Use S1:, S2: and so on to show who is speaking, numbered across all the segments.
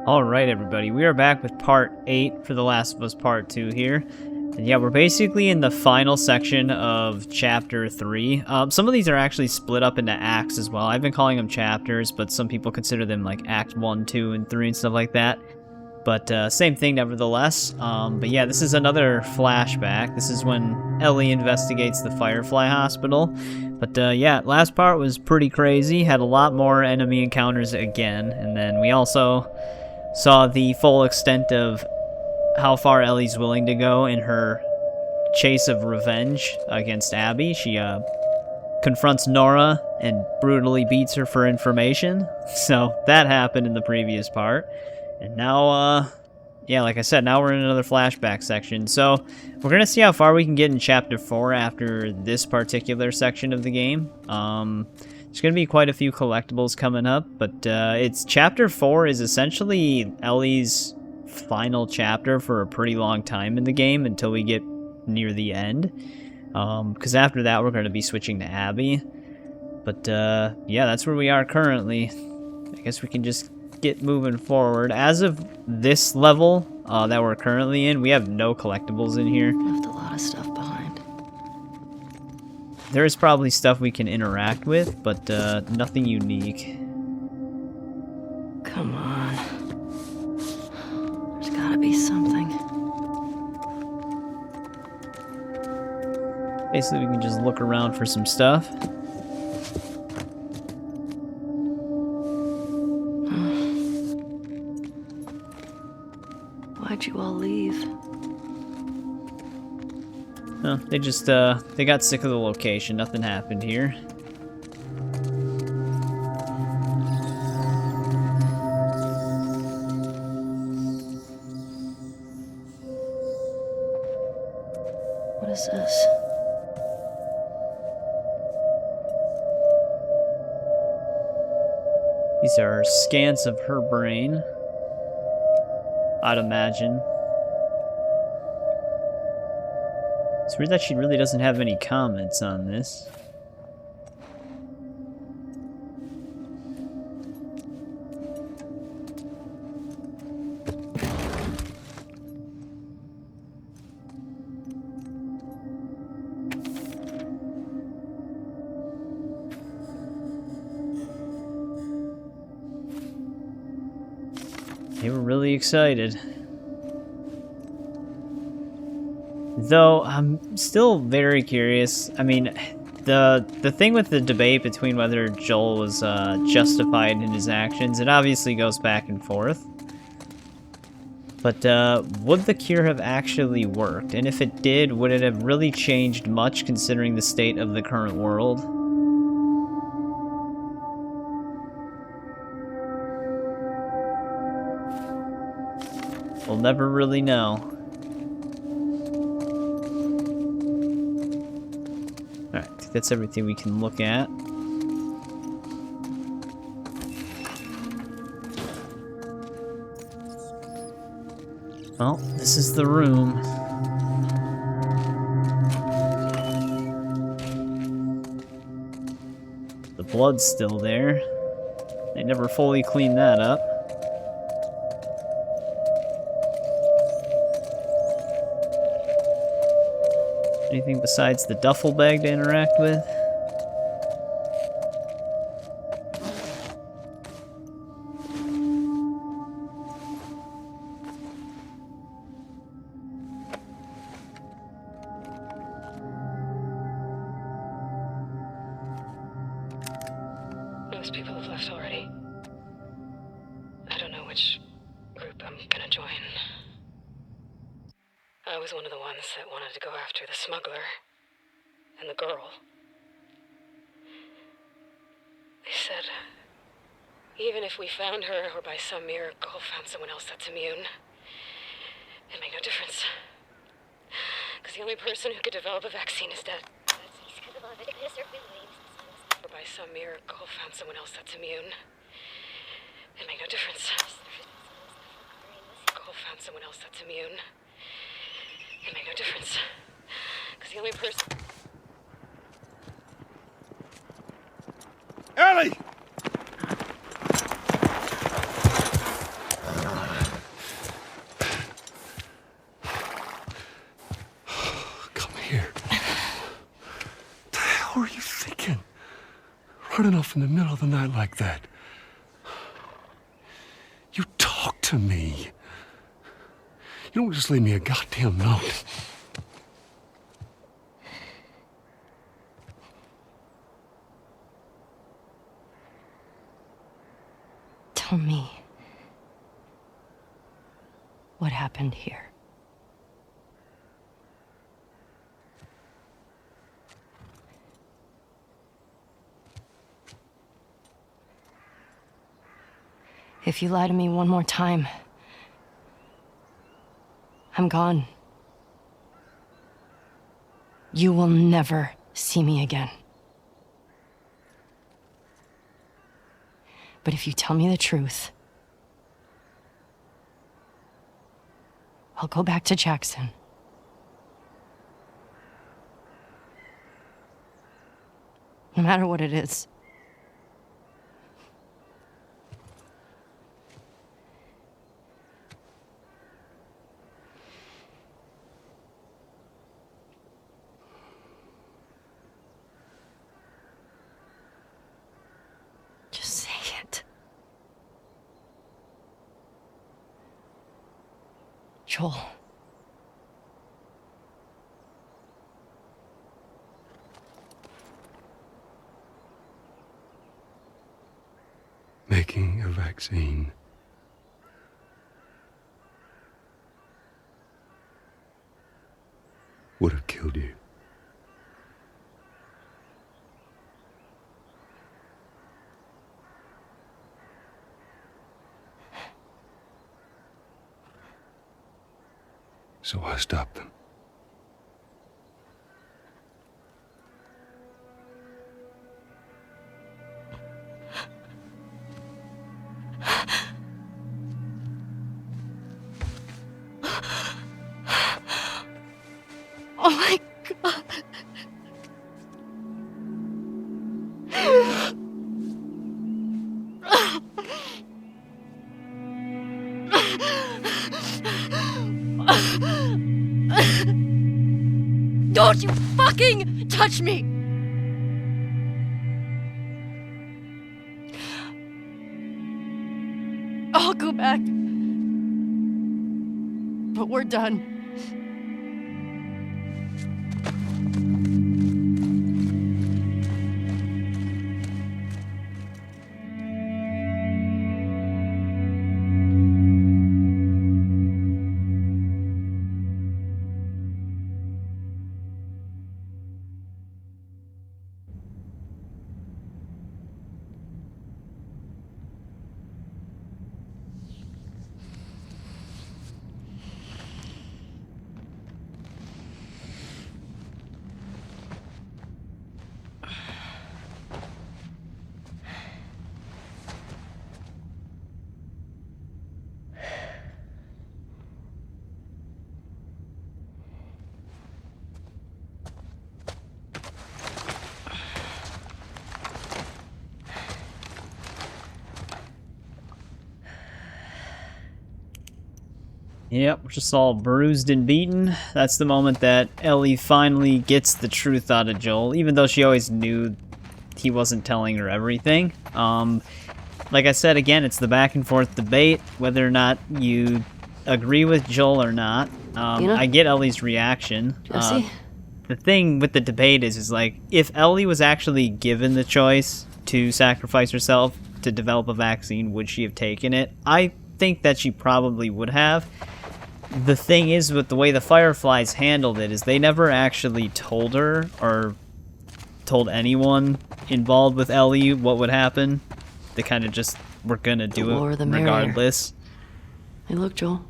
S1: Alright everybody, we are back with part 8 for The Last of Us Part 2 here. And yeah, we're basically in the final section of Chapter 3. Some of these are actually split up into acts as well. I've been calling them chapters, but some people consider them like Act 1, 2, and 3 and stuff like that. But same thing nevertheless. But yeah, this is another flashback. This is when Ellie investigates the Firefly Hospital. But yeah, last part was pretty crazy. Had a lot more enemy encounters again. And then we also saw the full extent of how far Ellie's willing to go in her chase of revenge against Abby. She confronts Nora and brutally beats her for information. So that happened in the previous part. And now, yeah, like I said, now we're in another flashback section. So we're going to see how far we can get in Chapter 4 after this particular section of the game. There's going to be quite a few collectibles coming up, but it's Chapter 4 is essentially Ellie's final chapter for a pretty long time in the game until we get near the end. Because after that, we're going to be switching to Abby. But yeah, that's where we are currently. I guess we can just get moving forward. As of this level that we're currently in, we have no collectibles in here.
S2: Left a lot of stuff behind.
S1: There is probably stuff we can interact with, but nothing unique.
S2: Come on. There's gotta be something.
S1: Basically, we can just look around for some stuff.
S2: Why'd you all leave?
S1: No, they just, they got sick of the location. Nothing happened here.
S2: What is this?
S1: These are scans of her brain, I'd imagine. It's weird that she really doesn't have any comments on this. They were really excited. Though, I'm still very curious. I mean, the thing with the debate between whether Joel was justified in his actions, it obviously goes back and forth. But would the cure have actually worked? And if it did, would it have really changed much considering the state of the current world? We'll never really know. Alright, I think that's everything we can look at. Well, this is the room. The blood's still there. They never fully cleaned that up. Anything besides the duffel bag to interact with?
S3: Most people have left already. I don't know which group I'm gonna join. I was one of the ones that wanted to go after the smuggler and the girl. They said, even if we found her or by some miracle found someone else that's immune, it'd make no difference. Because the only person who could develop a vaccine is dead. Or by some miracle found someone else that's immune, it'd make no difference. Or found someone else that's immune. It made no difference. Because the only person...
S4: Ellie! running off in the middle of the night like that. You talk to me. You don't just leave me a goddamn note.
S2: Tell me what happened here. If you lie to me one more time, I'm gone. You will never see me again. But if you tell me the truth, I'll go back to Jackson. No matter what it is. Just say it. Joel.
S4: Making a vaccine would have killed you. So I stopped them.
S2: Oh my God. Don't you fucking touch me! I'll go back. But we're done.
S1: Yep, we're just all bruised and beaten. That's the moment that Ellie finally gets the truth out of Joel, even though she always knew he wasn't telling her everything. Like I said, again, it's the back and forth debate, whether or not you agree with Joel or not. I get Ellie's reaction.
S2: Jesse?
S1: The thing with the debate is like, if Ellie was actually given the choice to sacrifice herself to develop a vaccine, would she have taken it? I think that she probably would have. The thing is, with the way the Fireflies handled it, is they never actually told her or told anyone involved with Ellie what would happen. They kind of just were gonna do it regardless.
S2: Hey, look, Joel.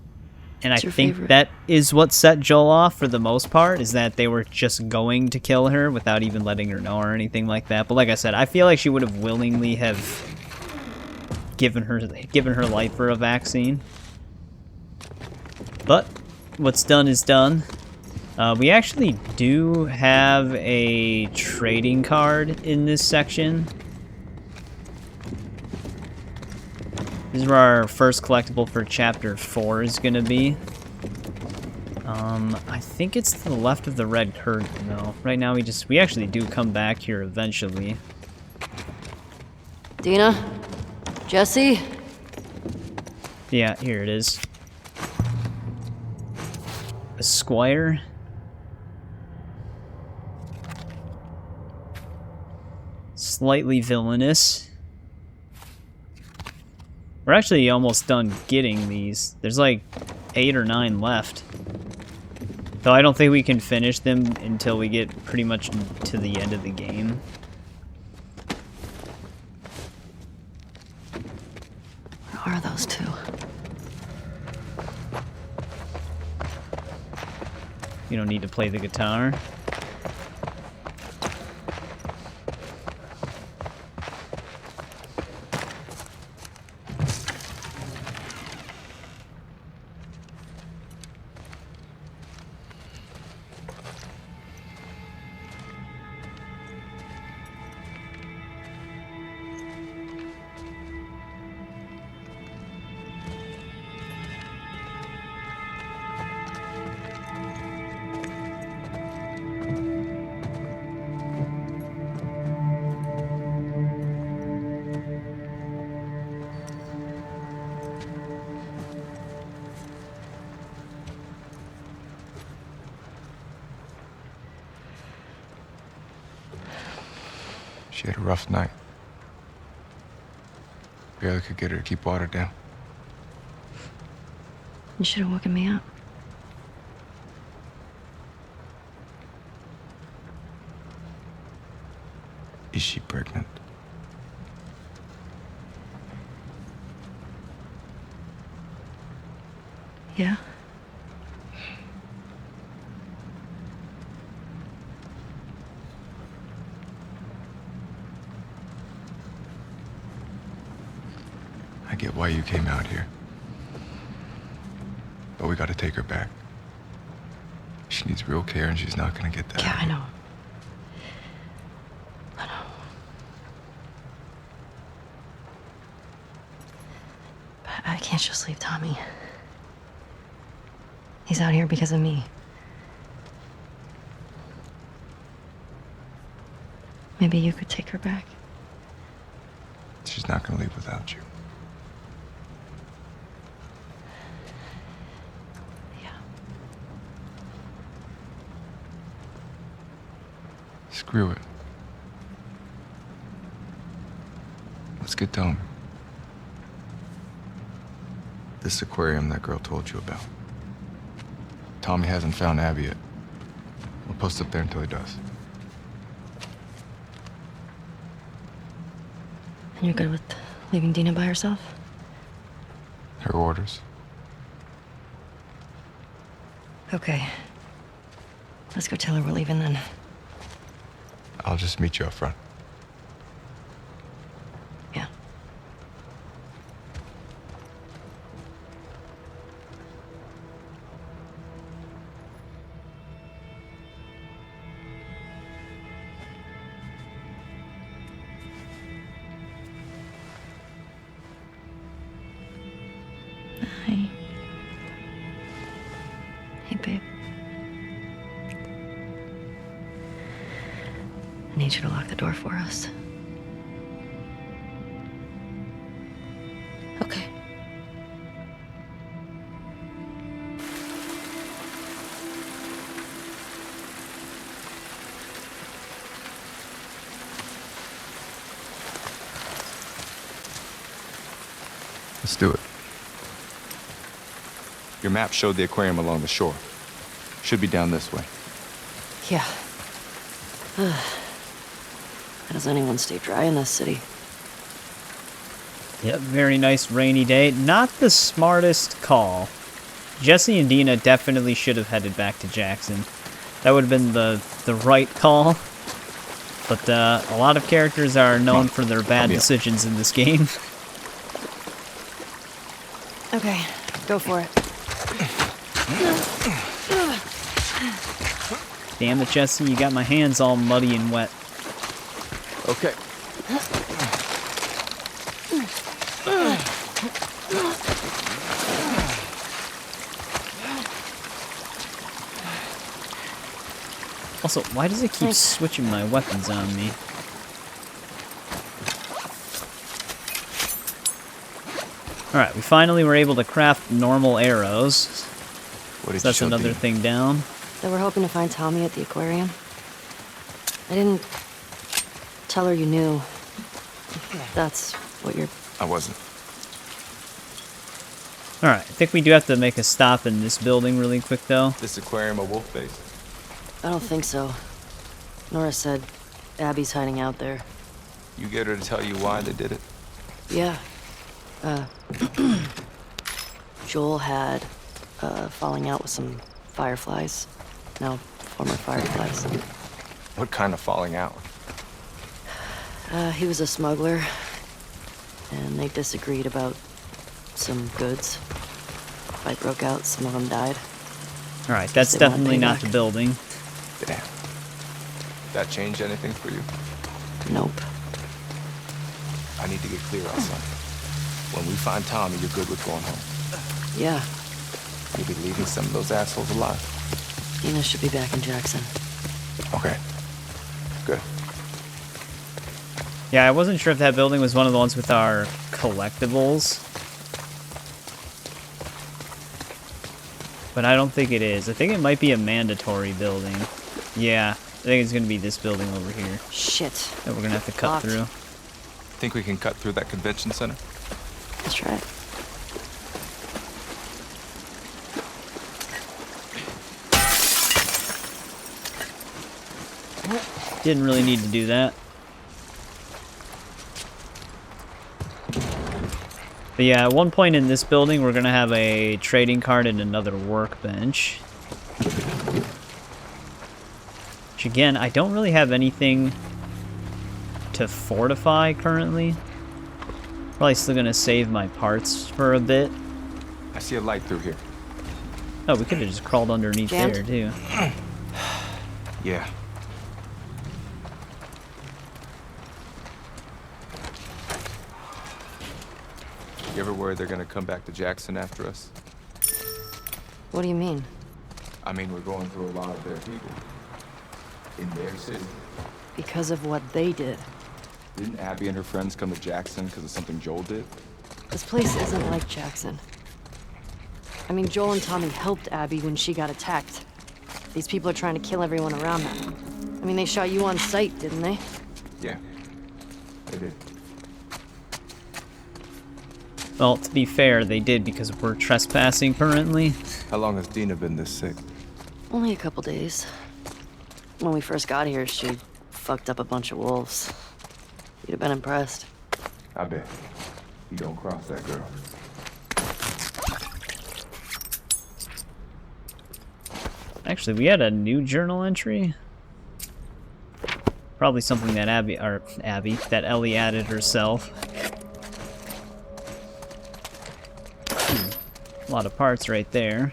S1: And I think that is what set Joel off for the most part, is that they were just going to kill her without even letting her know or anything like that. But like I said, I feel like she would have willingly have given her life for a vaccine. But what's done is done. We actually do have a trading card in this section. This is where our first collectible for Chapter 4 is going to be. I think it's to the left of the red curtain, though. Right now we actually do come back here eventually.
S2: Dina? Jesse?
S1: Yeah, here it is. Esquire. Slightly villainous. We're actually almost done getting these. There's like 8 or 9 left. Though I don't think we can finish them until we get pretty much to the end of the game.
S2: Where are those two?
S1: You don't need to play the guitar.
S5: She had a rough night. Barely could get her to keep water down.
S2: You should have woken me up.
S5: Is she pregnant?
S2: Yeah?
S5: I get why you came out here. But we gotta take her back. She needs real care and she's not gonna get that.
S2: Yeah, I know. I know. But I can't just leave Tommy. He's out here because of me. Maybe you could take her back.
S5: She's not gonna leave without you.
S2: Yeah.
S5: Screw it. Let's get Tommy. This aquarium that girl told you about. Tommy hasn't found Abby yet. We'll post up there until he does.
S2: And you're good with leaving Dina by herself?
S5: Her orders.
S2: Okay. Let's go tell her we're leaving then.
S5: I'll just meet you up front.
S2: Yeah. Hi. Hey, babe. I need you to lock the door for us. Okay.
S5: Let's do it. Your map showed the aquarium along the shore. Should be down this way.
S2: Yeah. How does anyone stay dry in this city?
S1: Yep, very nice rainy day. Not the smartest call. Jesse and Dina definitely should have headed back to Jackson. That would have been the right call. But a lot of characters are known for their bad decisions in this game.
S2: Okay, go for it.
S1: Damn it, Jesse, you got my hands all muddy and wet.
S5: Okay.
S1: Also, why does it keep switching my weapons on me? Alright, we finally were able to craft normal arrows.
S5: What did
S1: So that's
S5: you show
S1: another
S5: Dina?
S1: thing down.
S2: They were hoping to find Tommy at the aquarium. I didn't tell her you knew. That's what you're...
S5: I wasn't.
S1: Alright, I think we do have to make a stop in this building really quick, though.
S5: This aquarium a wolf base?
S2: I don't think so. Nora said Abby's hiding out there.
S5: You get her to tell you why they did it?
S2: Yeah. Joel had falling out with some fireflies. No, former fireflies.
S5: What kind of falling out?
S2: He was a smuggler, and they disagreed about some goods. Fight broke out, some of them died.
S1: Alright, that's
S2: They want
S1: definitely not
S2: payback.
S1: the building.
S5: Damn. That change anything for you?
S2: Nope.
S5: I need to get clear on something. When we find Tommy, you're good with going home.
S2: Yeah,
S5: You'll be leaving some of those assholes alive.
S2: Dina should be back in Jackson.
S5: Okay. Good.
S1: Yeah, I wasn't sure if that building was one of the ones with our collectibles. But I don't think it is. I think it might be a mandatory building. Yeah, I think it's going to be this building over here
S2: Shit.
S1: that we're going to have to cut
S2: Locked.
S1: through.
S5: Think we can cut through that convention center?
S2: Let's try it.
S1: Didn't really need to do that. But yeah, at one point in this building, we're going to have a trading card and another workbench. Which again, I don't really have anything to fortify currently. Probably still going to save my parts for a bit.
S5: I see a light through here.
S1: Oh, we could have just crawled underneath
S2: Jammed?
S1: there, too.
S5: Yeah. You ever worried they're gonna come back to Jackson after us?
S2: What do you mean?
S5: I mean, we're going through a lot of their people. In their city.
S2: Because of what they did.
S5: Didn't Abby and her friends come to Jackson because of something Joel did?
S2: This place isn't like Jackson. I mean, Joel and Tommy helped Abby when she got attacked. These people are trying to kill everyone around them. I mean, they shot you on sight, didn't they?
S5: Yeah. They did.
S1: Well, to be fair, they did because we're trespassing currently.
S5: How long has Dina been this sick?
S2: Only a couple days. When we first got here, she fucked up a bunch of wolves. You'd have been impressed.
S5: I bet. You don't cross that girl.
S1: Actually, we had a new journal entry. Probably something that that Ellie added herself. A lot of parts right there.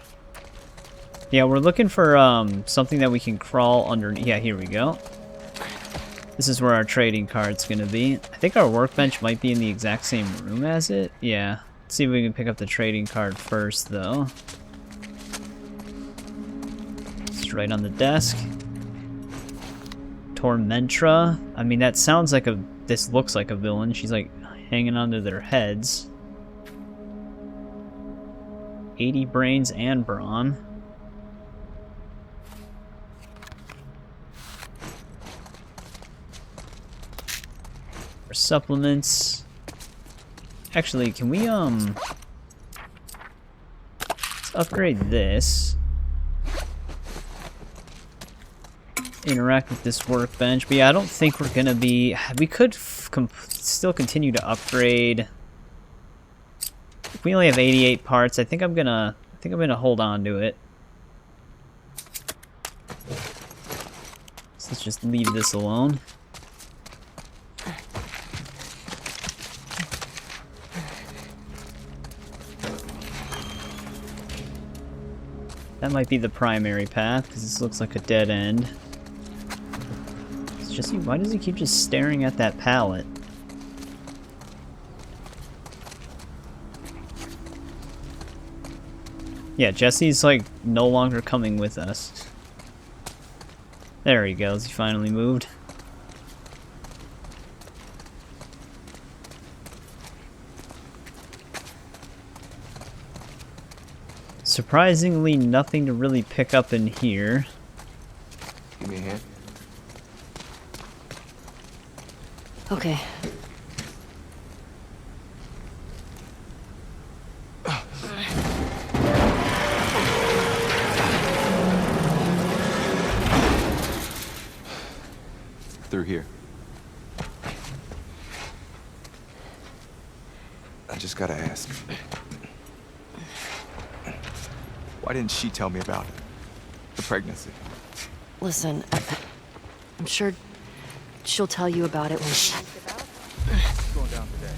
S1: Yeah, we're looking for something that we can crawl under. Yeah, here we go. This is where our trading card's gonna be. I think our workbench might be in the exact same room as it. Yeah. Let's see if we can pick up the trading card first, though. It's right on the desk. Tormentra. I mean, that sounds like this looks like a villain. She's like hanging onto their heads. 80 brains and brawn. For supplements. Actually, can we let's upgrade this. Interact with this workbench. But yeah, I don't think we're gonna be. We could still continue to upgrade. If we only have 88 parts, I think I'm gonna hold on to it. So let's just leave this alone. That might be the primary path, because this looks like a dead end. It's just, why does he keep just staring at that pallet? Yeah, Jesse's like no longer coming with us. There he goes, he finally moved. Surprisingly, nothing to really pick up in here.
S5: Give me a hand.
S2: Okay.
S5: Through here. I just gotta ask. Why didn't she tell me about it? The pregnancy.
S2: Listen, I'm sure she'll tell you about it when she...
S6: Going down today.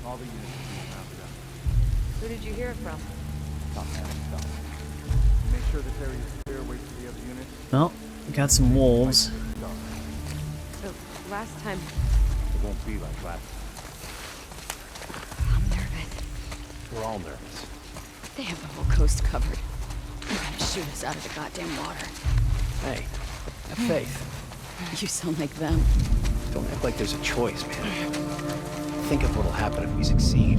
S6: All the units are being rounded up.
S2: Who did you hear it from?
S6: Top man stuff. Make sure this area is clear. Wait for the other units.
S1: Well, we got some wolves.
S2: So, last time...
S6: It won't be like last time.
S2: I'm nervous.
S6: We're all nervous.
S7: They have the whole coast covered. They're gonna shoot us out of the goddamn water.
S8: Hey, have faith.
S7: You sound like them.
S8: Don't act like there's a choice, man. Think of what'll happen if we succeed.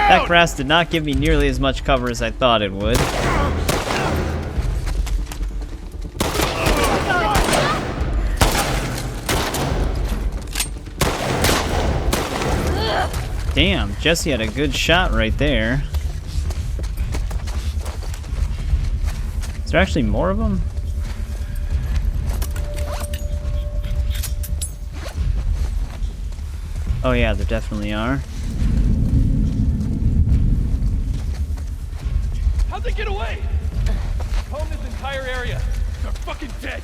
S1: That grass did not give me nearly as much cover as I thought it would. Damn, Jesse had a good shot right there. Is there actually more of them? Oh yeah, there definitely are.
S6: How'd they get away? Comb this entire area. They're fucking dead.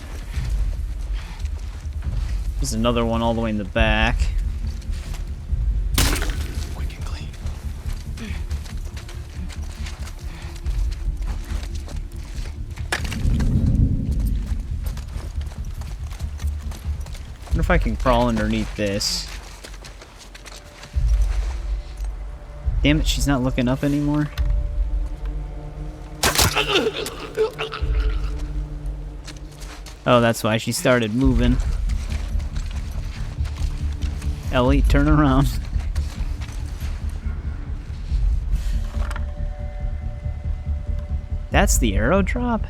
S1: There's another one all the way in the back.
S5: Quick and clean.
S1: Wonder if I can crawl underneath this. Damn it, she's not looking up anymore. Oh, that's why she started moving. Ellie, turn around. That's the arrow drop?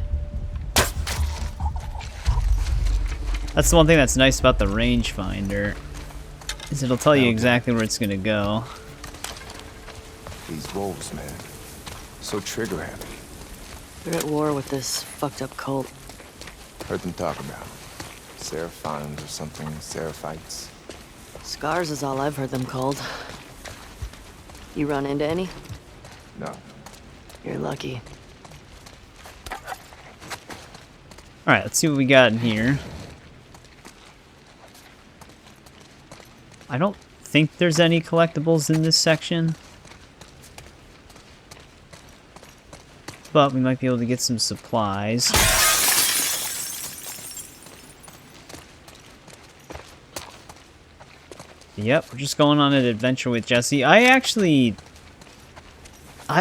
S1: That's the one thing that's nice about the rangefinder, is it'll tell you exactly where it's gonna go.
S5: These wolves, man. So trigger happy.
S2: They're at war with this fucked up cult.
S5: Heard them talk about Seraphimes or something. Seraphites.
S2: Scars is all I've heard them called. You run into any?
S5: No.
S2: You're lucky.
S1: Alright, let's see what we got in here. I don't think there's any collectibles in this section. But we might be able to get some supplies. Yep, we're just going on an adventure with Jesse. I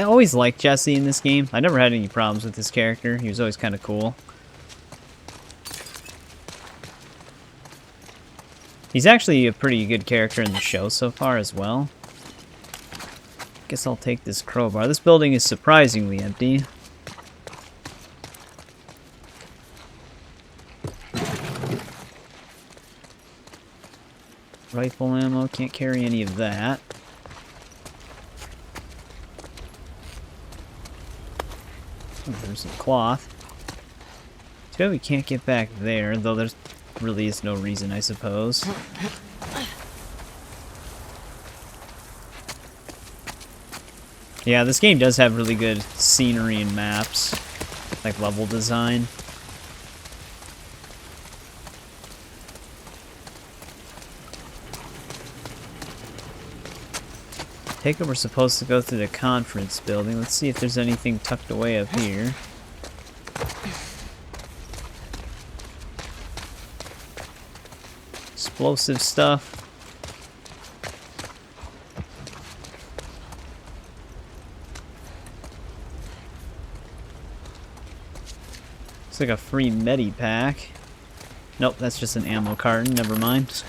S1: always liked Jesse in this game. I never had any problems with his character. He was always kind of cool. He's actually a pretty good character in the show so far as well. Guess I'll take this crowbar. This building is surprisingly empty. Rifle ammo, can't carry any of that. Oh, there's some cloth. Too bad we can't get back there, though there's really is no reason, I suppose. Yeah, this game does have really good scenery and maps, like level design. Take it we're supposed to go through the conference building. Let's see if there's anything tucked away up here. Explosive stuff. Looks like a free medi pack. Nope, that's just an ammo carton. Never mind.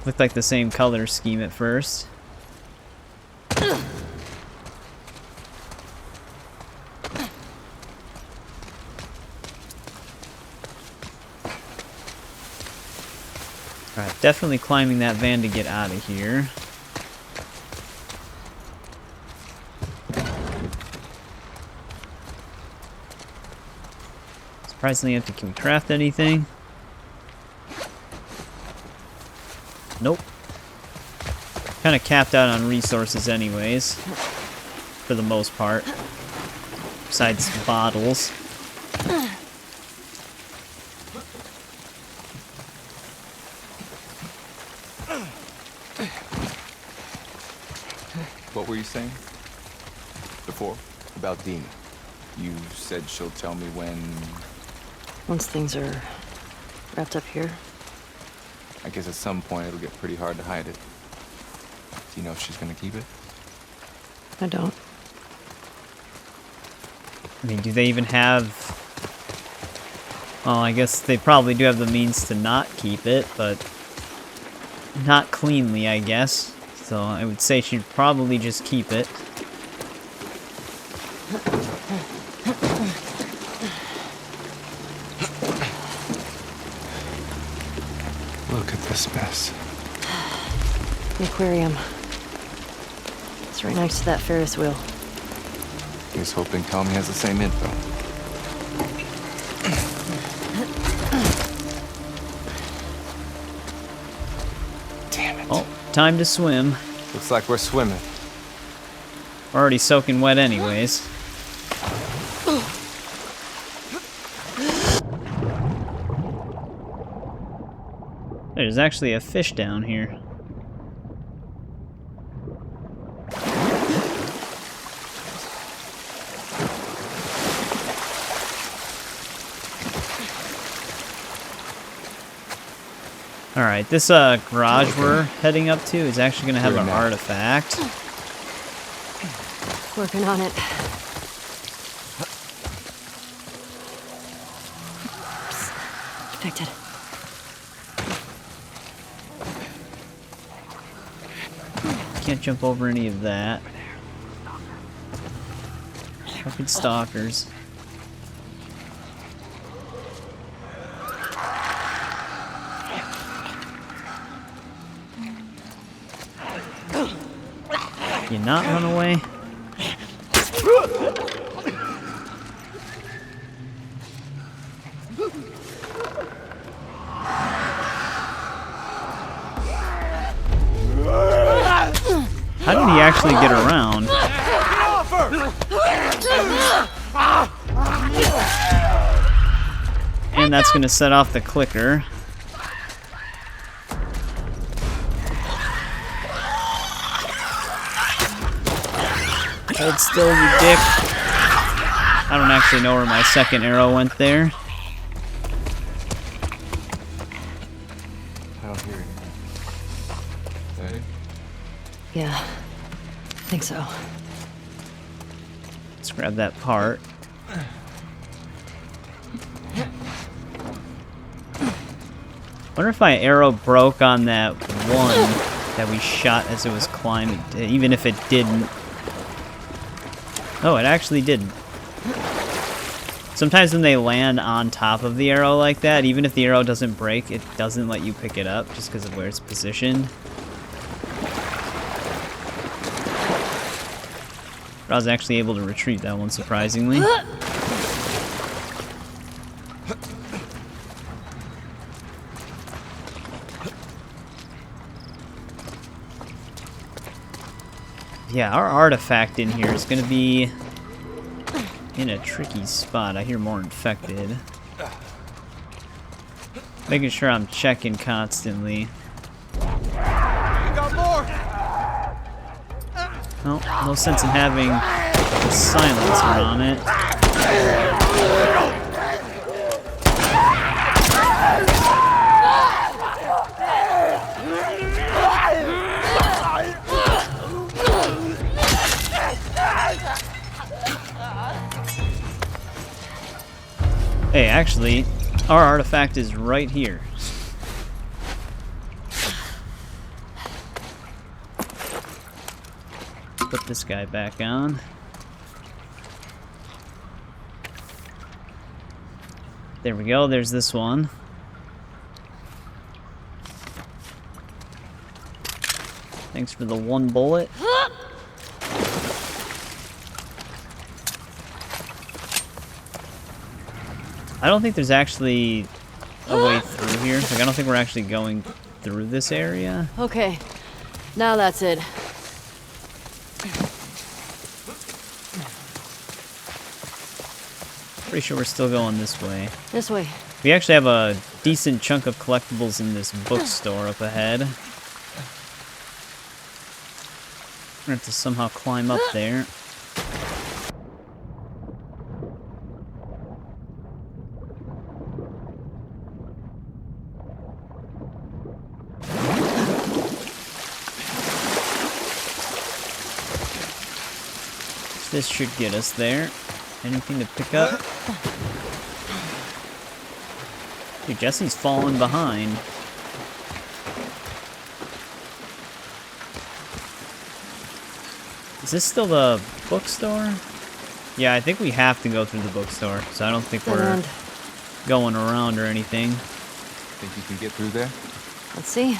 S1: Looked like the same color scheme at first. Alright, definitely climbing that van to get out of here. Surprisingly empty. Can we craft anything? Nope. Kind of capped out on resources anyways. For the most part. Besides bottles.
S5: What were you saying? Before? About Dina. You said she'll tell me when...
S2: Once things are wrapped up here.
S5: I guess at some point it'll get pretty hard to hide it. Do you know if she's gonna keep it?
S2: I don't.
S1: I mean, do they even have... Well, I guess they probably do have the means to not keep it, but... Not cleanly, I guess. So I would say she'd probably just keep it.
S5: Look at this mess.
S2: The aquarium. It's right next to that Ferris wheel.
S5: He's hoping Tommy has the same info. Damn it.
S1: Oh, time to swim.
S5: Looks like we're swimming.
S1: Already soaking wet anyways. There's actually a fish down here. Alright, this garage we're heading up to is actually going to have an artifact.
S2: Working on it. Protected.
S1: Can't jump over any of that. Fucking stalkers. You not run away? How did he actually get around? And that's going to set off the clicker. Hold still, you dick. I don't actually know where my second arrow went there.
S5: I don't hear it. Ready?
S2: Yeah, I think so.
S1: Let's grab that part. Wonder if my arrow broke on that one that we shot as it was climbing, even if it didn't. Oh, it actually didn't. Sometimes when they land on top of the arrow like that, even if the arrow doesn't break, it doesn't let you pick it up just because of where it's positioned. But I was actually able to retrieve that one, surprisingly. Yeah, our artifact in here is going to be in a tricky spot. I hear more infected. Making sure I'm checking constantly.
S6: You got more.
S1: Well, no sense in having a silencer on it. Hey, actually, our artifact is right here. put this guy back on. There we go, there's this one. Thanks for the 1 bullet. I don't think there's actually a way through here. Like, I don't think we're actually going through this area.
S2: Okay, now that's it.
S1: Pretty sure we're still going this way.
S2: This way.
S1: We actually have a decent chunk of collectibles in this bookstore up ahead. We're going to have to somehow climb up there. This should get us there. Anything to pick up? Dude, Jesse's falling behind. Is this still the bookstore? Yeah, I think we have to go through the bookstore, so I don't think we're going around or anything.
S5: Think you can get through there?
S2: Let's see.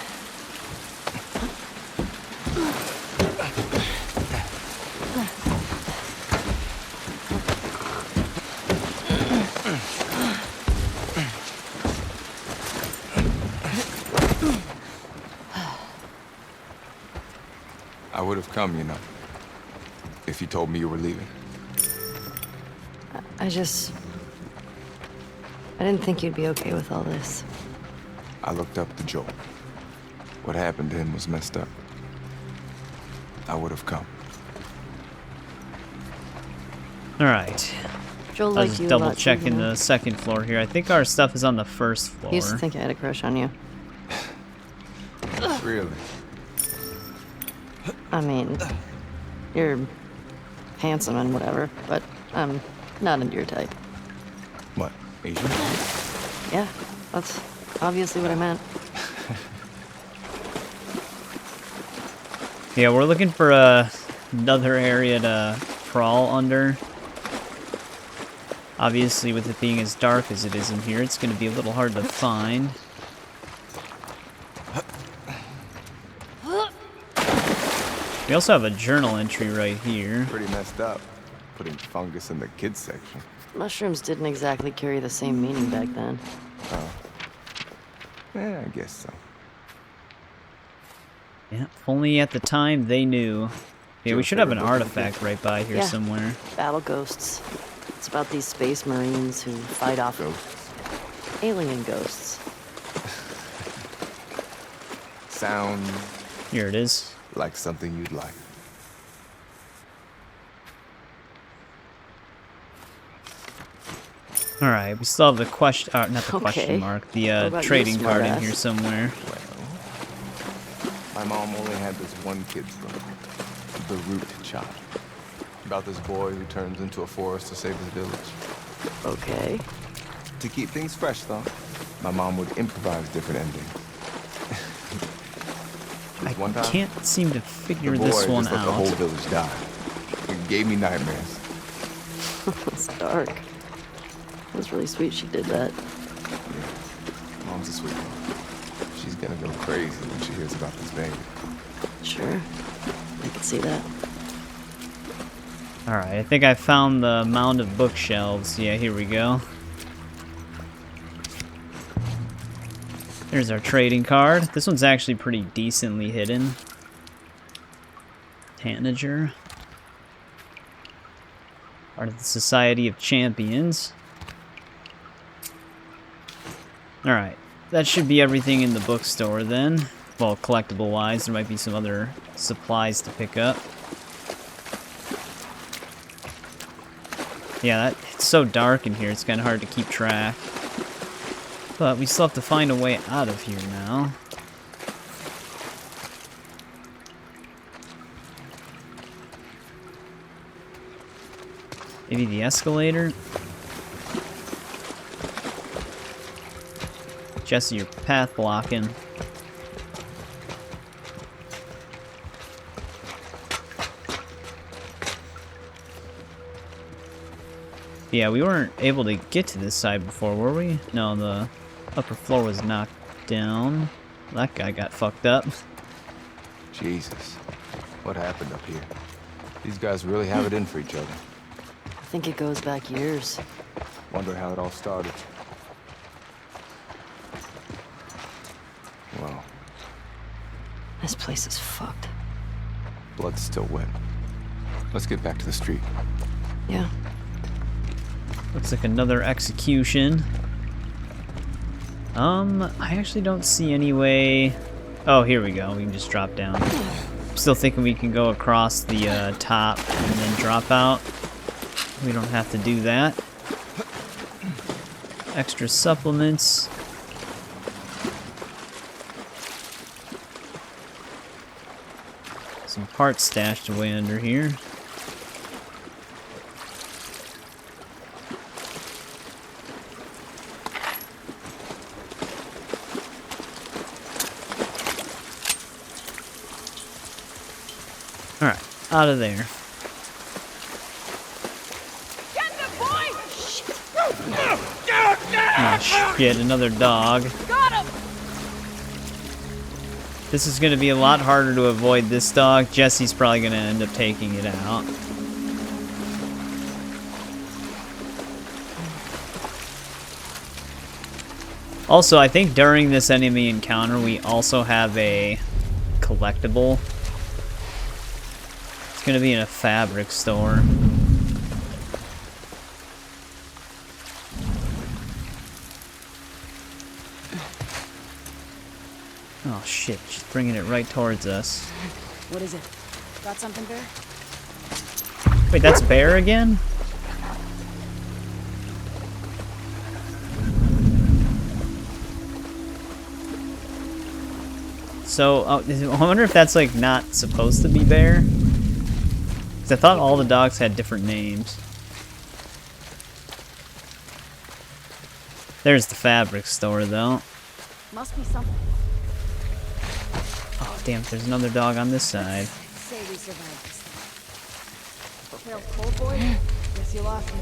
S5: I would have come, you know, if you told me you were leaving.
S2: I didn't think you'd be okay with all this.
S5: I looked up to Joel. What happened to him was messed up. I would have come.
S1: Alright.
S2: Joel
S1: I
S2: liked
S1: was
S2: you a
S1: double
S2: lot, too,
S1: checking
S2: you know?
S1: the second floor here. I think our stuff is on the first floor.
S2: He used to think I had a crush on you.
S5: Really?
S2: I mean, you're handsome and whatever, but I'm not into your type.
S5: What, Asian?
S2: Yeah, that's obviously what I meant.
S1: Yeah, we're looking for another area to crawl under. Obviously, with it being as dark as it is in here, it's going to be a little hard to find. We also have a journal entry right here.
S5: Pretty messed up. Putting fungus in the kids section.
S2: Mushrooms didn't exactly carry the same meaning back then.
S5: Oh. Yeah, I guess so.
S1: Yeah, if only at the time they knew. Yeah, we should have an artifact right by here somewhere.
S2: Battle ghosts. It's about these space marines who fight off
S5: Ghosts.
S2: alien ghosts.
S5: Sound
S1: Here it is.
S5: like something you'd like.
S1: Alright, we still have the question, not the
S2: Okay.
S1: question mark, the
S2: What about you,
S1: trading card in
S2: smartass?
S1: here somewhere.
S5: My mom only had this one kid's story. The root child. About this boy who turns into a forest to save his village.
S2: Okay.
S5: To keep things fresh, though, my mom would improvise different endings. One
S1: I
S5: time,
S1: can't seem to figure
S5: the boy
S1: this one
S5: just let the whole
S1: out.
S5: village die. It gave me nightmares.
S2: It's dark. It was really sweet she did that.
S5: Mom's a sweet one. She's gonna go crazy when she hears about this baby.
S2: Sure. I could see that.
S1: Alright, I think I found the mound of bookshelves. Yeah, here we go. There's our trading card. This one's actually pretty decently hidden. Tanager. Part of the Society of Champions. Alright, that should be everything in the bookstore then. Well, collectible-wise, there might be some other supplies to pick up. Yeah, it's so dark in here, it's kind of hard to keep track. But we still have to find a way out of here now. Maybe the escalator? Jesse, you're path blocking. Yeah, we weren't able to get to this side before, were we? No, the upper floor was knocked down. That guy got fucked up.
S5: Jesus. What happened up here? These guys really have it in for each other.
S2: I think it goes back years.
S5: Wonder how it all started. Wow.
S2: This place is fucked.
S5: Blood's still wet. Let's get back to the street.
S2: Yeah.
S1: Looks like another execution. I actually don't see any way... Oh, here we go. We can just drop down. I'm still thinking we can go across the top and then drop out. We don't have to do that. Extra supplements. Some parts stashed away under here. Alright, out of there.
S7: Get the boy!
S1: Oh shit, another dog.
S7: Got him!
S1: This is going to be a lot harder to avoid this dog. Jesse's probably going to end up taking it out. Also, I think during this enemy encounter, we also have a collectible. It's going to be in a fabric store. Oh shit, she's bringing it right towards us.
S7: What is it? Got something, Bear?
S1: Wait, that's Bear again? So, I wonder if that's like not supposed to be Bear? Because I thought all the dogs had different names. There's the fabric store though.
S7: Must be something.
S1: Oh damn, there's another dog on this side.
S7: Say we survived this thing. But Carol's cold boy? Guess you lost it.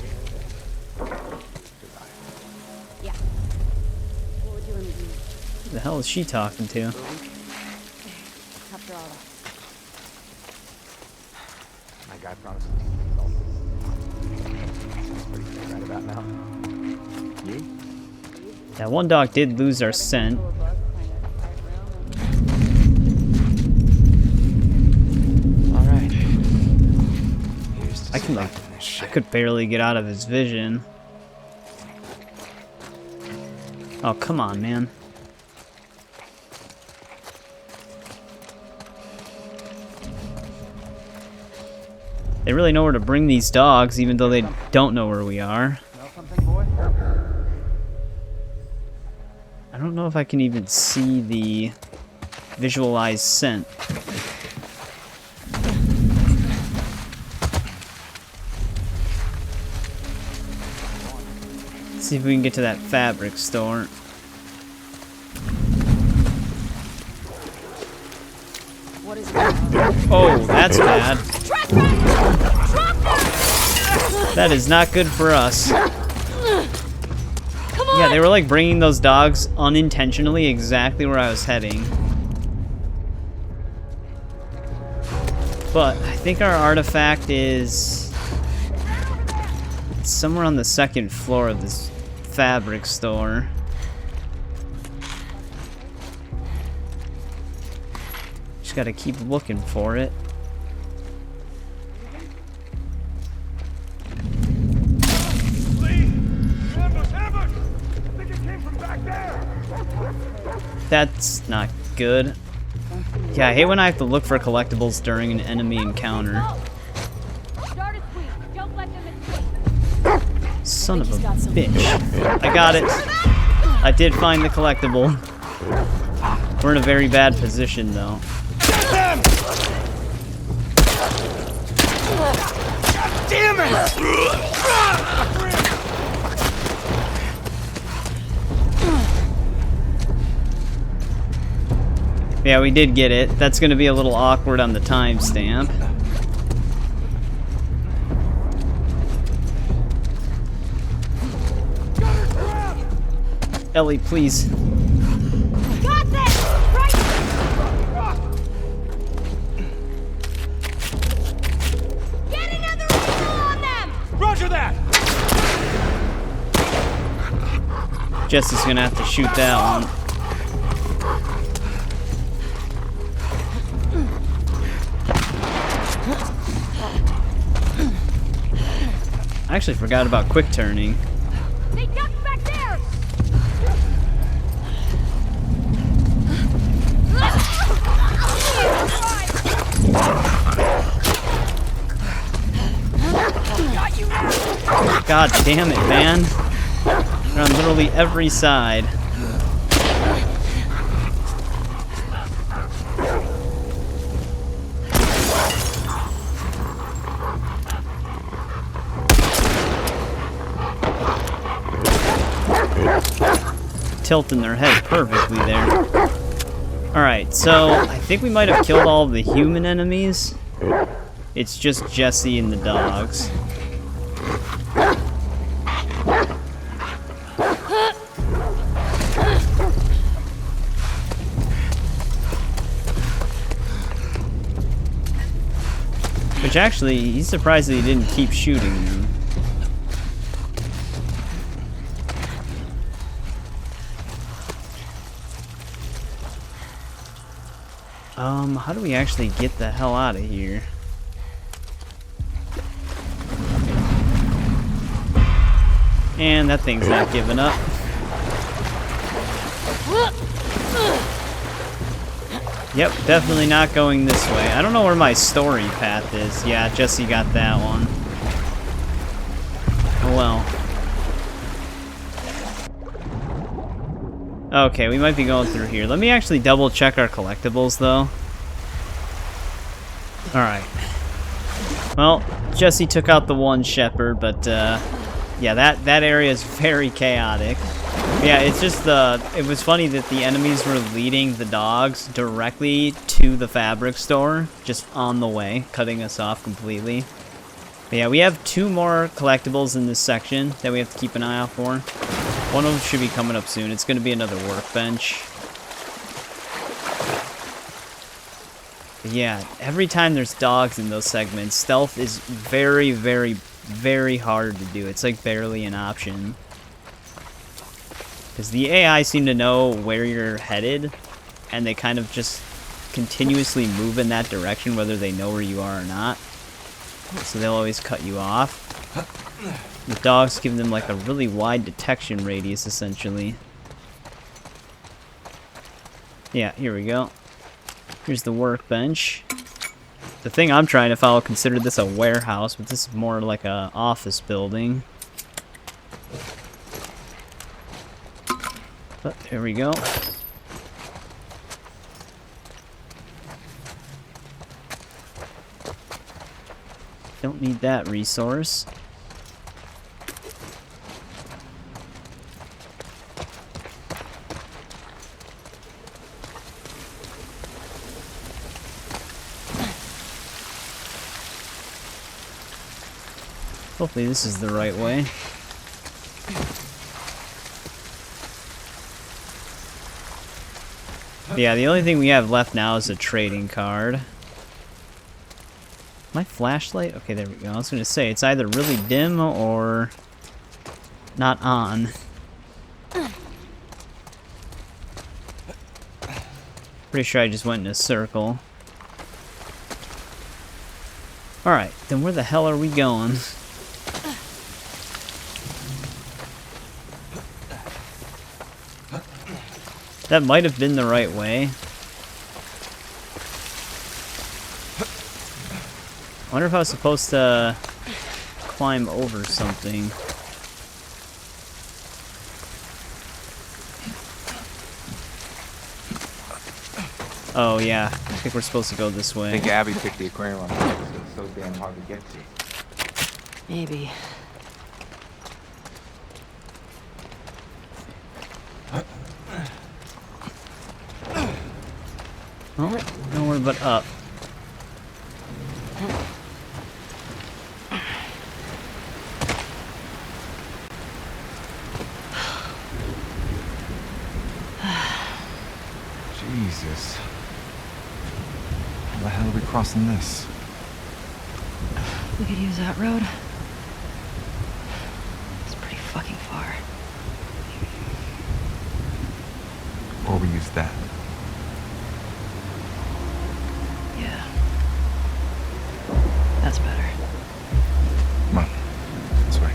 S7: Yeah. What would you want to do?
S1: Who the hell is she talking to?
S7: After all that.
S8: My guy promised That's pretty clear right about now. You?
S1: That one dog did lose our scent.
S8: Alright.
S1: I can like, I could barely get out of his vision. Oh, come on, man. They really know where to bring these dogs, even though they don't know where we are.
S8: Smell something, boy?
S1: I don't know if I can even see the visualized scent. Let's see if we can get to that fabric store.
S7: What is it?
S1: Oh, that's bad. That is not good for us. Yeah, they were like bringing those dogs unintentionally exactly where I was heading. But I think our artifact is somewhere on the second floor of this fabric store. Just gotta keep looking for it. That's not good. Yeah, I hate when I have to look for collectibles during an enemy encounter. Son of a bitch. I got it. I did find the collectible. We're in a very bad position, though.
S6: Damn it!
S1: Yeah, we did get it. That's going to be a little awkward on the timestamp. Ellie, please.
S7: Got this! Right! Get another eagle on them!
S6: Roger that!
S1: Jesse's gonna have to shoot that one. I actually forgot about quick turning.
S7: They ducked back there! Got you now!
S1: God damn it, man. They're on literally every side. Tilting their head perfectly there. Alright, so I think we might have killed all of the human enemies. It's just Jesse and the dogs. Which actually, he's surprised that he didn't keep shooting them. How do we actually get the hell out of here? And that thing's not giving up. Yep, definitely not going this way. I don't know where my story path is. Yeah, Jesse got that one. Oh well. Okay, we might be going through here. Let me actually double check our collectibles though. Alright. Well, Jesse took out the one shepherd, but yeah, that area is very chaotic. Yeah, it's just it was funny that the enemies were leading the dogs directly to the fabric store, just on the way, cutting us off completely. But yeah, we have 2 more collectibles in this section that we have to keep an eye out for. One of them should be coming up soon. It's going to be another workbench. But yeah, every time there's dogs in those segments, stealth is very, very, very hard to do. It's like barely an option. Because the AI seem to know where you're headed, and they kind of just continuously move in that direction whether they know where you are or not. So they'll always cut you off. The dogs give them like a really wide detection radius, essentially. Yeah, here we go. Here's the workbench. The thing I'm trying to follow considered this a warehouse, but this is more like a office building. But there we go. Don't need that resource. Hopefully this is the right way. Yeah, the only thing we have left now is a trading card. My flashlight? Okay, there we go. I was going to say, it's either really dim or not on. Pretty sure I just went in a circle. Alright, then where the hell are we going? That might have been the right way. I wonder if I was supposed to climb over something. Oh yeah, I think we're supposed to go this way.
S9: I think Abby picked the aquarium on purpose, so it's so damn hard to get to.
S2: Maybe.
S1: Oh, nowhere but up.
S5: Jesus. How the hell are we crossing this?
S2: We could use that road. It's pretty fucking far.
S5: Or we use that.
S2: Yeah. That's better.
S5: Come on. This way.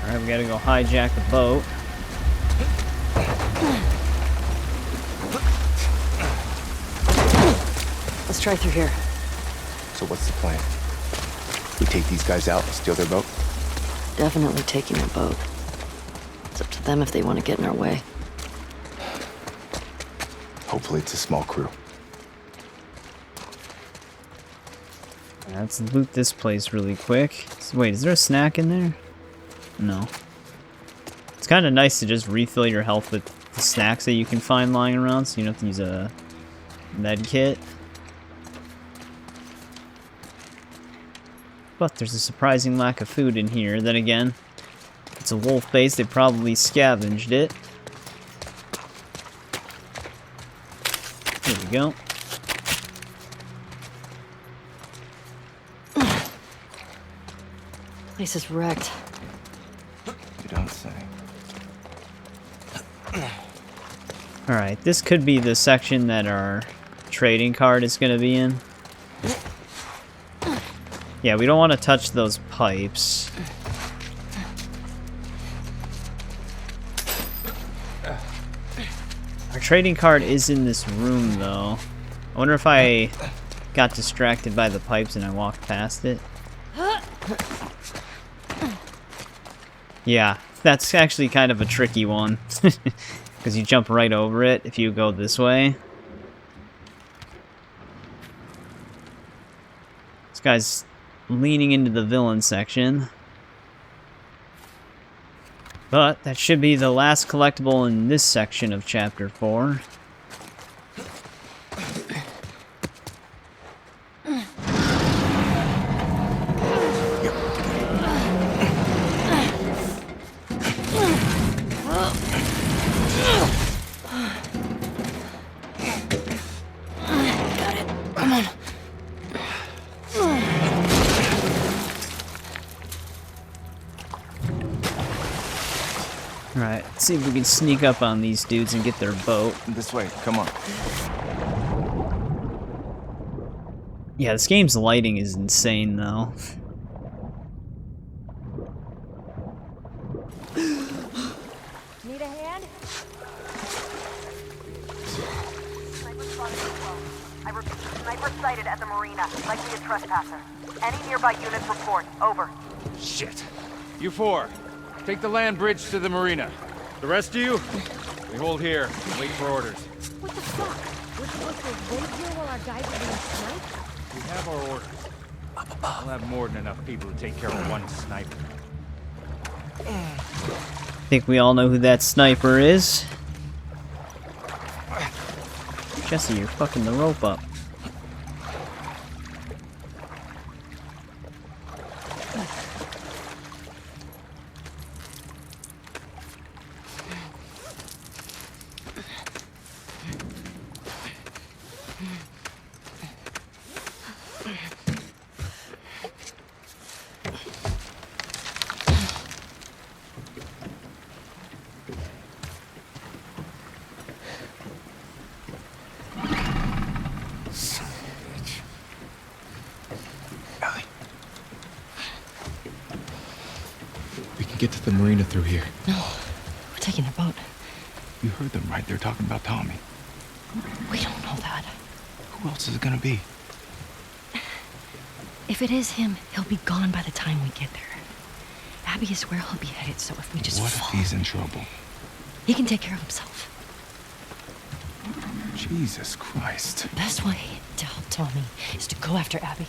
S1: Alright, we gotta go hijack the boat.
S2: Let's try through here.
S8: So what's the plan? We take these guys out and steal their boat?
S2: Definitely taking their boat. It's up to them if they want to get in our way.
S8: Hopefully it's a small crew.
S1: Let's loot this place really quick. So wait, is there a snack in there? No. It's kind of nice to just refill your health with the snacks that you can find lying around, so you don't have to use a med kit. But there's a surprising lack of food in here. Then again, it's a wolf base, they probably scavenged it. There we go.
S2: Place is wrecked.
S5: You don't say.
S1: Alright, this could be the section that our trading card is going to be in. Yeah, we don't want to touch those pipes. Our trading card is in this room, though. I wonder if I got distracted by the pipes and I walked past it. Yeah, that's actually kind of a tricky one. Because you jump right over it if you go this way. This guy's leaning into the villain section. But that should be the last collectible in this section of Chapter 4. Alright, let's see if we can sneak up on these dudes and get their boat.
S5: This way, come on.
S1: Yeah, this game's lighting is insane, though.
S7: Need a hand?
S10: Sniper sighted at the marina, likely a trespasser. Any nearby units report. Over.
S6: Shit. You four, take the land bridge to the marina. The rest of you, we hold here and wait for orders.
S7: What the fuck? We're supposed to wait here while our guys are being sniped?
S6: We have our orders. We'll have more than enough people to take care of one sniper.
S1: I think we all know who that sniper is. Jesse, you're fucking the rope up.
S5: Get to the marina through here.
S2: No, we're taking their boat.
S5: You heard them, right? They're talking about Tommy.
S2: We don't know that.
S5: Who else is it gonna be?
S2: If it is him, he'll be gone by the time we get there. Abby is where he'll be headed, so if we just
S5: What if he's in trouble?
S2: He can take care of himself.
S5: Jesus Christ.
S2: The best way to help Tommy is to go after Abby.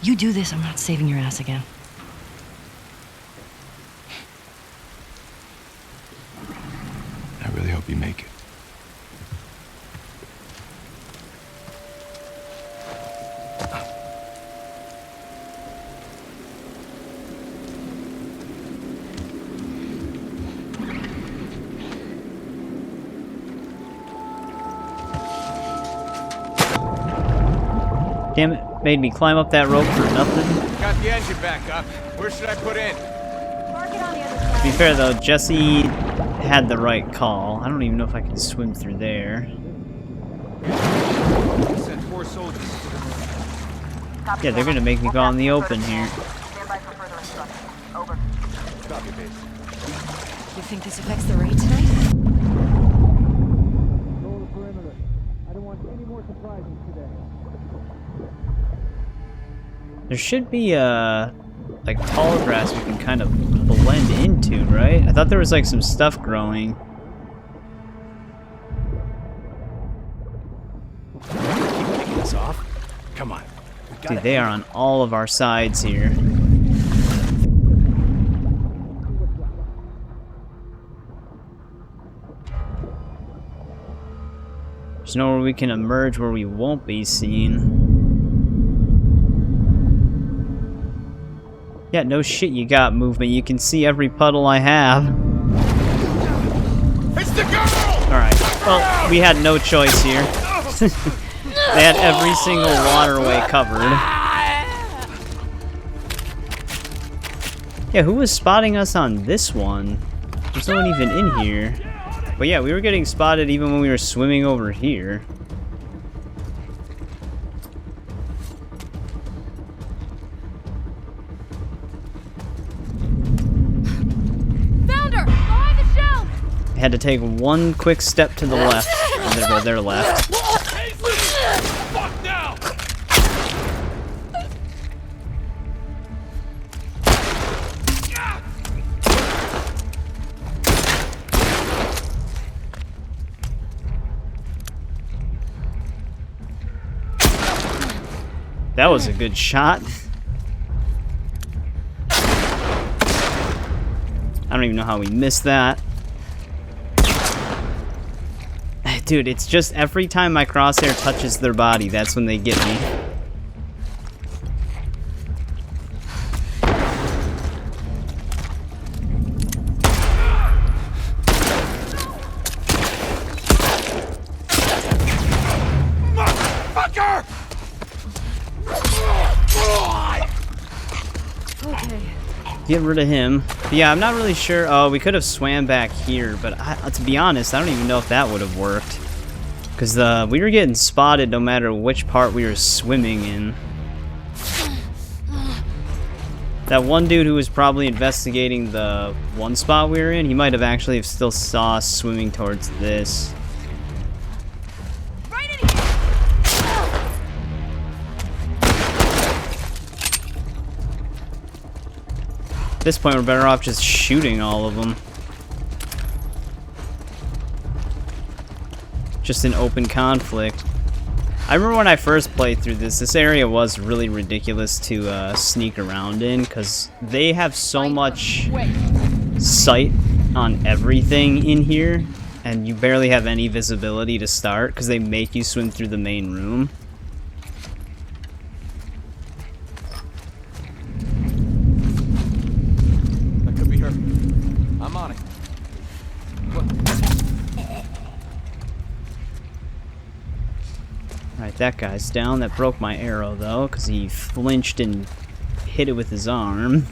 S2: You do this, I'm not saving your ass again.
S5: I really hope you make it.
S1: Damn it, made me climb up that rope for nothing.
S6: Got the engine back up. Where should I put in?
S7: Park it on the other
S1: To
S7: side.
S1: be fair though, Jesse had the right call. I don't even know if I can swim through there.
S6: Send 4 soldiers to the Marine.
S1: Yeah, they're gonna make me go out in the open here.
S10: Stand by for further instructions. Over.
S6: Copy, base.
S2: You think this affects the raid tonight?
S6: Roll the perimeter. I don't want any more surprises today.
S1: There should be like tall grass we can kind of blend into, right? I thought there was like some stuff growing.
S8: Keep kicking us off. Come on. We gotta
S1: Dude, they are on all of our sides here. There's nowhere we can emerge where we won't be seen. Yeah, no shit, you got movement. You can see every puddle I have.
S6: It's the girl!
S1: Alright, well, we had no choice here. They had every single waterway covered. Yeah, who was spotting us on this one? There's no one even in here. But yeah, we were getting spotted even when we were swimming over here.
S7: Found her! Behind the shelf!
S1: I had to take one quick step to the left. Well, their left.
S6: Fuck now!
S1: That was a good shot. I don't even know how we missed that. Dude, it's just every time my crosshair touches their body, that's when they get me.
S6: Motherfucker!
S2: Okay.
S1: Get rid of him. But yeah, I'm not really sure. Oh, we could have swam back here, but to be honest, I don't even know if that would have worked. Because we were getting spotted no matter which part we were swimming in. That one dude who was probably investigating the one spot we were in, he might have actually still saw us swimming towards this.
S7: Right in here!
S1: At this point, we're better off just shooting all of them. Just an open conflict. I remember when I first played through this area was really ridiculous to sneak around in, because they have so much sight on everything in here, and you barely have any visibility to start, because they make you swim through the main room.
S6: That could be her. I'm on it.
S1: Alright, that guy's down. That broke my arrow, though, because he flinched and hit it with his arm.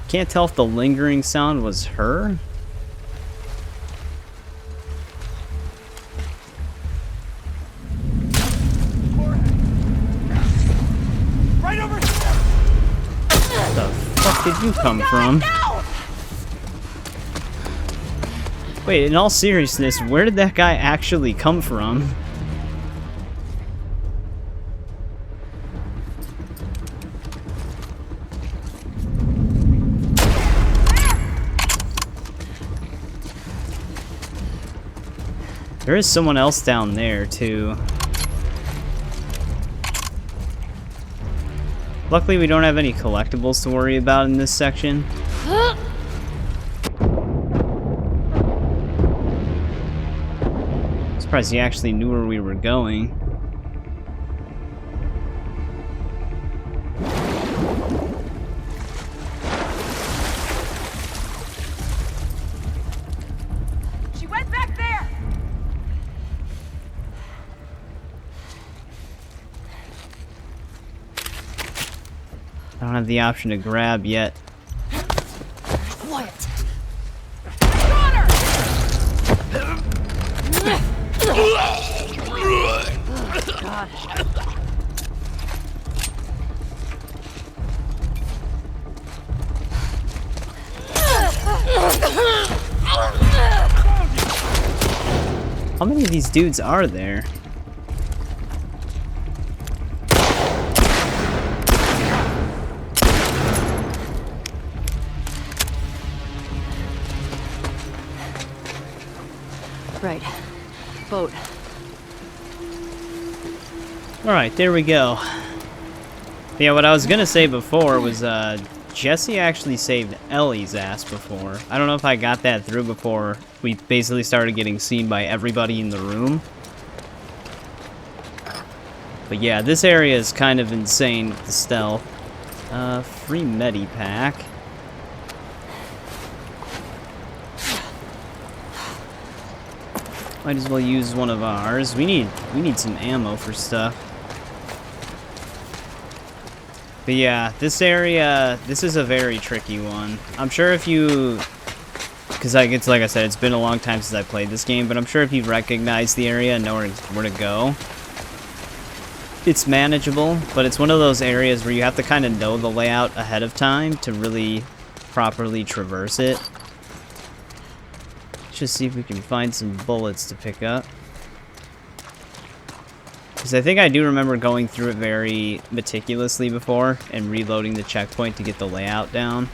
S1: Can't tell if the lingering sound was her.
S6: Right over here!
S1: Where the fuck did you come from? Wait, in all seriousness, where did that guy actually come from? There is someone else down there, too. Luckily, we don't have any collectibles to worry about in this section. I'm surprised he actually knew where we were going. I don't have the option to grab yet.
S7: Quiet.
S2: God.
S1: How many of these dudes are there?
S2: Right. Boat.
S1: Alright, there we go. Yeah, what I was gonna say before was, Jesse actually saved Ellie's ass before. I don't know if I got that through before we basically started getting seen by everybody in the room. But yeah, this area is kind of insane with the stealth. Free medi pack. Might as well use one of ours. We need some ammo for stuff. But yeah, this area, this is a very tricky one. I'm sure if you, because it's like I said, it's been a long time since I played this game, but I'm sure if you recognize the area and know where to go, it's manageable. But it's one of those areas where you have to kind of know the layout ahead of time to really properly traverse it. Let's just see if we can find some bullets to pick up. Because I think I do remember going through it very meticulously before and reloading the checkpoint to get the layout down.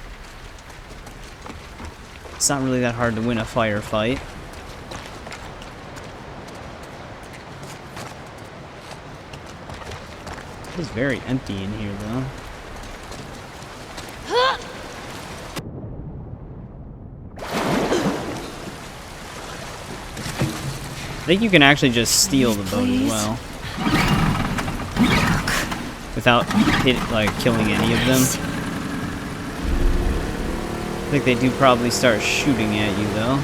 S1: It's not really that hard to win a firefight. It's very empty in here though. I think you can actually just steal the boat as well. Without killing any of them. I think they do probably start shooting at you though.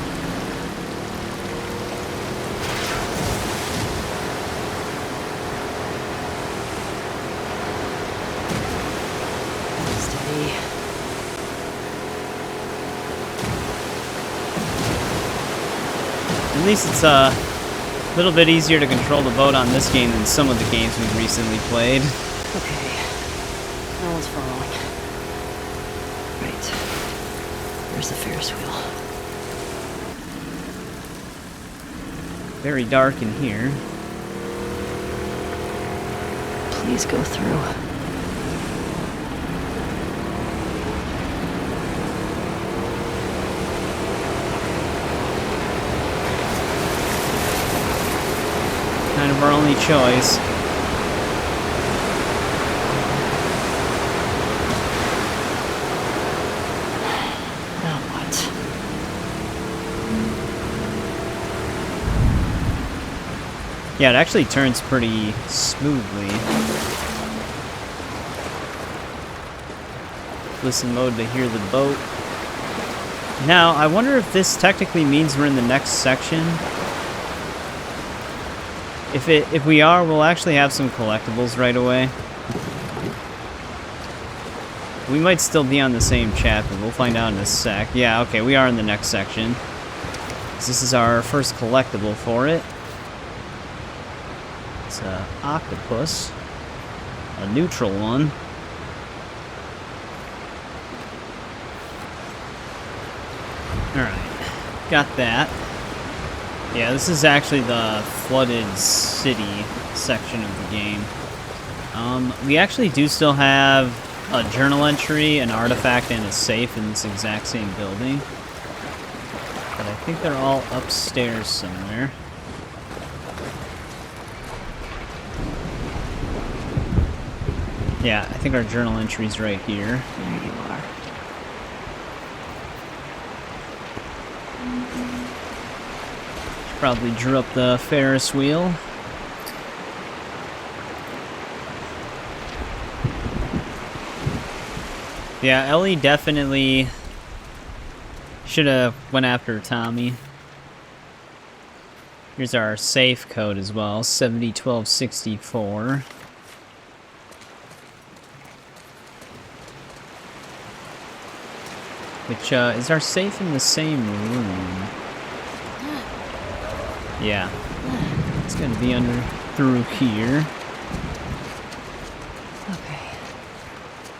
S2: Steady.
S1: At least it's a little bit easier to control the boat on this game than some of the games we've recently played.
S2: Okay. No one's following. Right. Where's the Ferris wheel?
S1: Very dark in here.
S2: Please go through.
S1: Kind of our only choice.
S2: Now what?
S1: Yeah, it actually turns pretty smoothly. Listen mode to hear the boat. Now, I wonder if this technically means we're in the next section. If we are, we'll actually have some collectibles right away. We might still be on the same chapter. We'll find out in a sec. Yeah, okay, we are in the next section. This is our first collectible for it. It's an octopus. A neutral one. Alright, got that. Yeah, this is actually the flooded city section of the game. We actually do still have a journal entry, an artifact, and a safe in this exact same building. But I think they're all upstairs somewhere. Yeah, I think our journal entry's right here.
S2: There you are.
S1: Probably drew up the Ferris wheel. Yeah, Ellie definitely should have went after Tommy. Here's our safe code as well, 701264. Which, is our safe in the same room? Yeah. It's gonna be through here.
S2: Okay.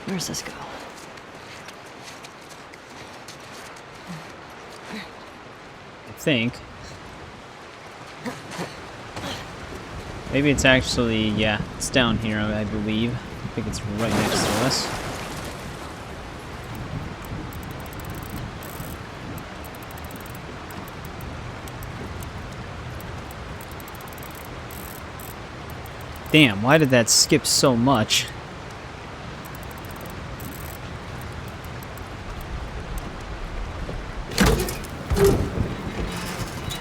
S2: Where's this go?
S1: I think. Maybe it's actually, yeah, it's down here, I believe. I think it's right next to us. Damn, why did that skip so much?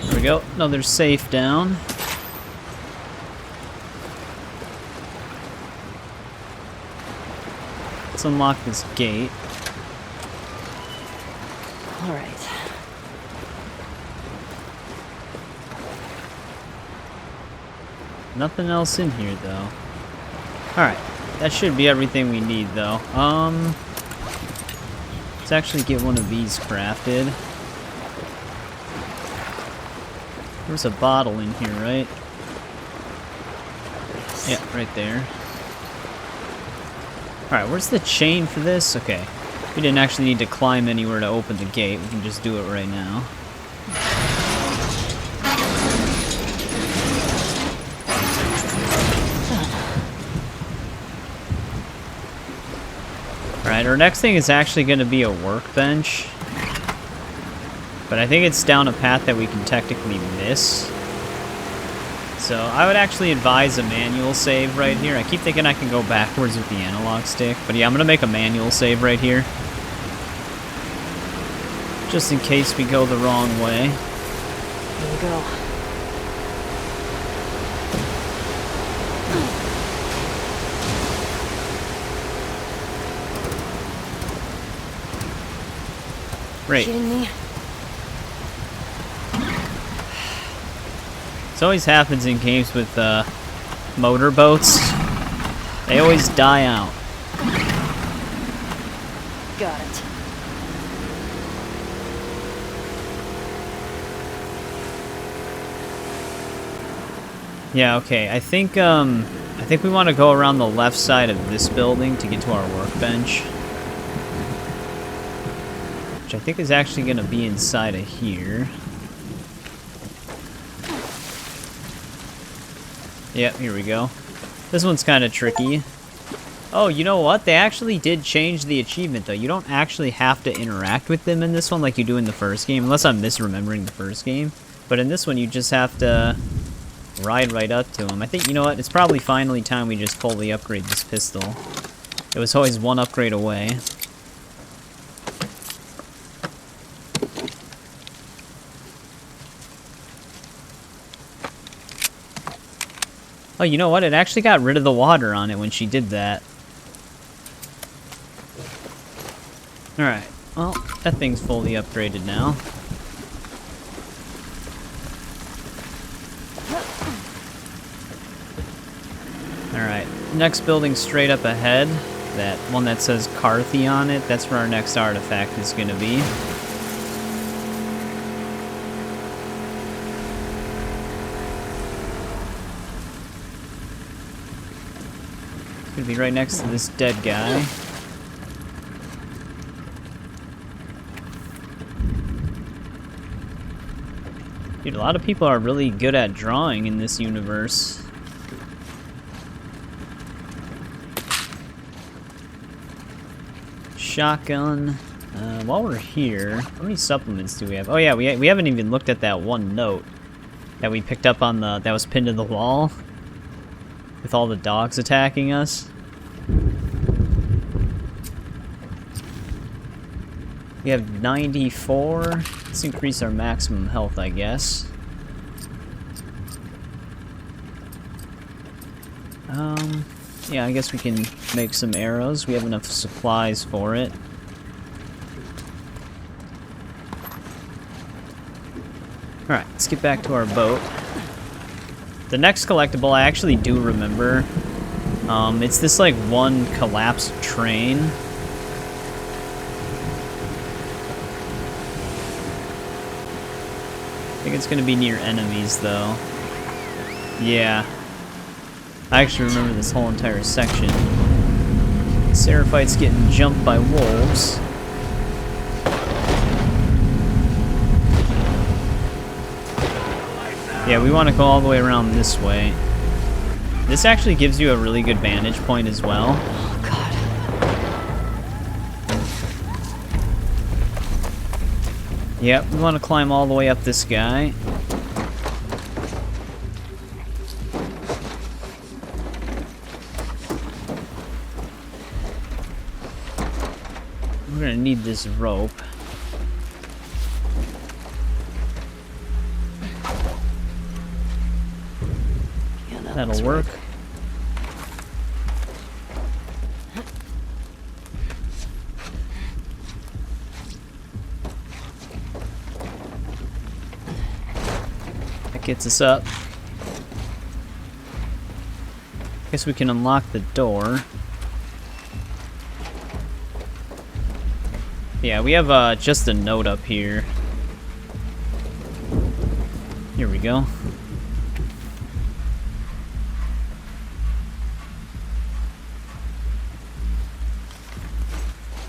S1: There we go, another safe down. Let's unlock this gate.
S2: All right.
S1: Nothing else in here, though. Alright, that should be everything we need, though. Let's actually get one of these crafted. There's a bottle in here, right? Yeah, right there. Alright, where's the chain for this? Okay. We didn't actually need to climb anywhere to open the gate. We can just do it right now. Alright, our next thing is actually going to be a workbench. But I think it's down a path that we can technically miss. So I would actually advise a manual save right here. I keep thinking I can go backwards with the analog stick. But yeah, I'm going to make a manual save right here. Just in case we go the wrong way.
S2: Here we go.
S1: Great.
S2: Kidding me?
S1: This always happens in games with motorboats. They always die out.
S2: Got it.
S1: Yeah, okay. I think we want to go around the left side of this building to get to our workbench. Which I think is actually going to be inside of here. Yep, here we go. This one's kind of tricky. Oh, you know what? They actually did change the achievement, though. You don't actually have to interact with them in this one like you do in the first game, unless I'm misremembering the first game. But in this one, you just have to ride right up to them. I think, you know what? It's probably finally time we just fully upgrade this pistol. It was always one upgrade away. Oh, you know what? It actually got rid of the water on it when she did that. Alright, well, that thing's fully upgraded now. Alright, next building straight up ahead. That one that says Carthy on it, that's where our next artifact is going to be. Gonna be right next to this dead guy. Dude, a lot of people are really good at drawing in this universe. Shotgun. While we're here, how many supplements do we have? Oh yeah, we haven't even looked at that one note that we picked up on that was pinned to the wall. With all the dogs attacking us. We have 94. Let's increase our maximum health, I guess. Yeah, I guess we can make some arrows. We have enough supplies for it. Alright, let's get back to our boat. The next collectible I actually do remember. It's this like one collapsed train. think it's gonna be near enemies, though. Yeah. I actually remember this whole entire section. Seraphite's getting jumped by wolves. Yeah, we want to go all the way around this way. This actually gives you a really good vantage point as well.
S2: Oh, God.
S1: Yep, we want to climb all the way up this guy. We're gonna need this rope.
S2: Yeah,
S1: That'll work. That gets us up. Guess we can unlock the door. Yeah, we have just a note up here. Here we go.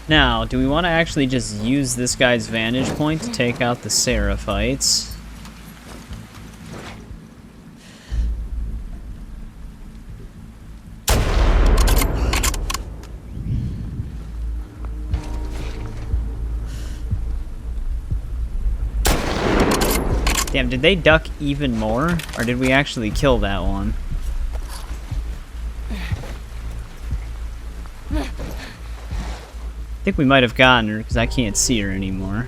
S1: Now, do we want to actually just use this guy's vantage point to take out the Seraphites? Damn, did they duck even more? Or did we actually kill that one? I think we might have gotten her, because I can't see her anymore.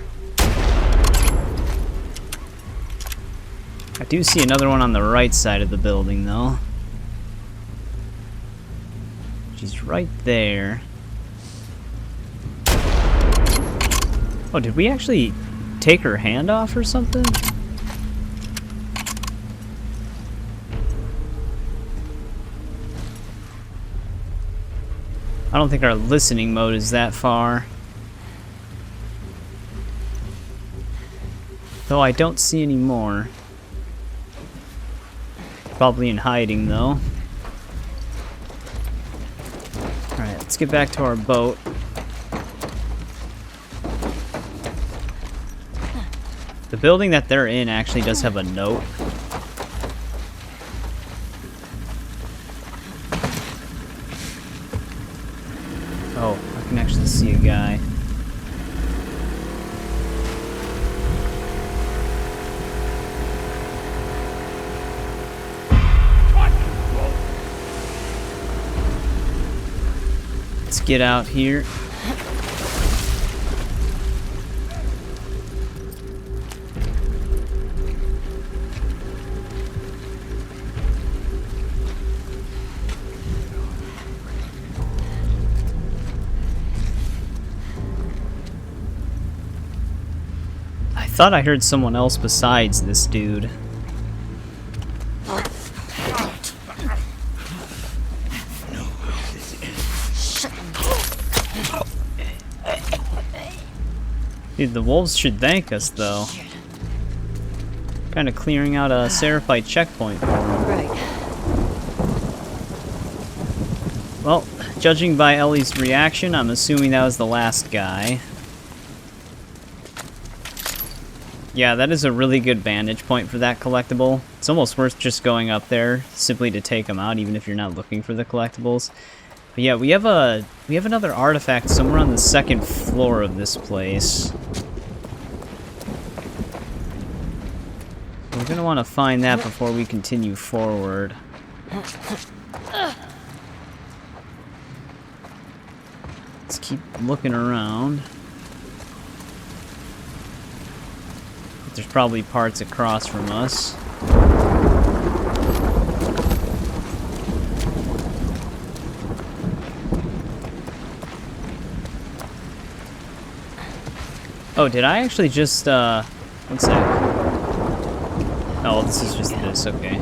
S1: I do see another one on the right side of the building, though. She's right there. Oh, did we actually take her hand off or something? I don't think our listening mode is that far. Though I don't see any more. Probably in hiding, though. Alright, let's get back to our boat. The building that they're in actually does have a note. Oh, I can actually see a guy. Let's get out here. I thought I heard someone else besides this dude. Dude, the wolves should thank us, though. Kind of clearing out a Seraphite checkpoint for them.
S2: Right.
S1: Well, judging by Ellie's reaction, I'm assuming that was the last guy. Yeah, that is a really good vantage point for that collectible. It's almost worth just going up there simply to take them out, even if you're not looking for the collectibles. But yeah, we have another artifact somewhere on the second floor of this place. We're gonna want to find that before we continue forward. Let's keep looking around. There's probably parts across from us. Oh, did I actually just, one sec. Oh, this is just this, okay.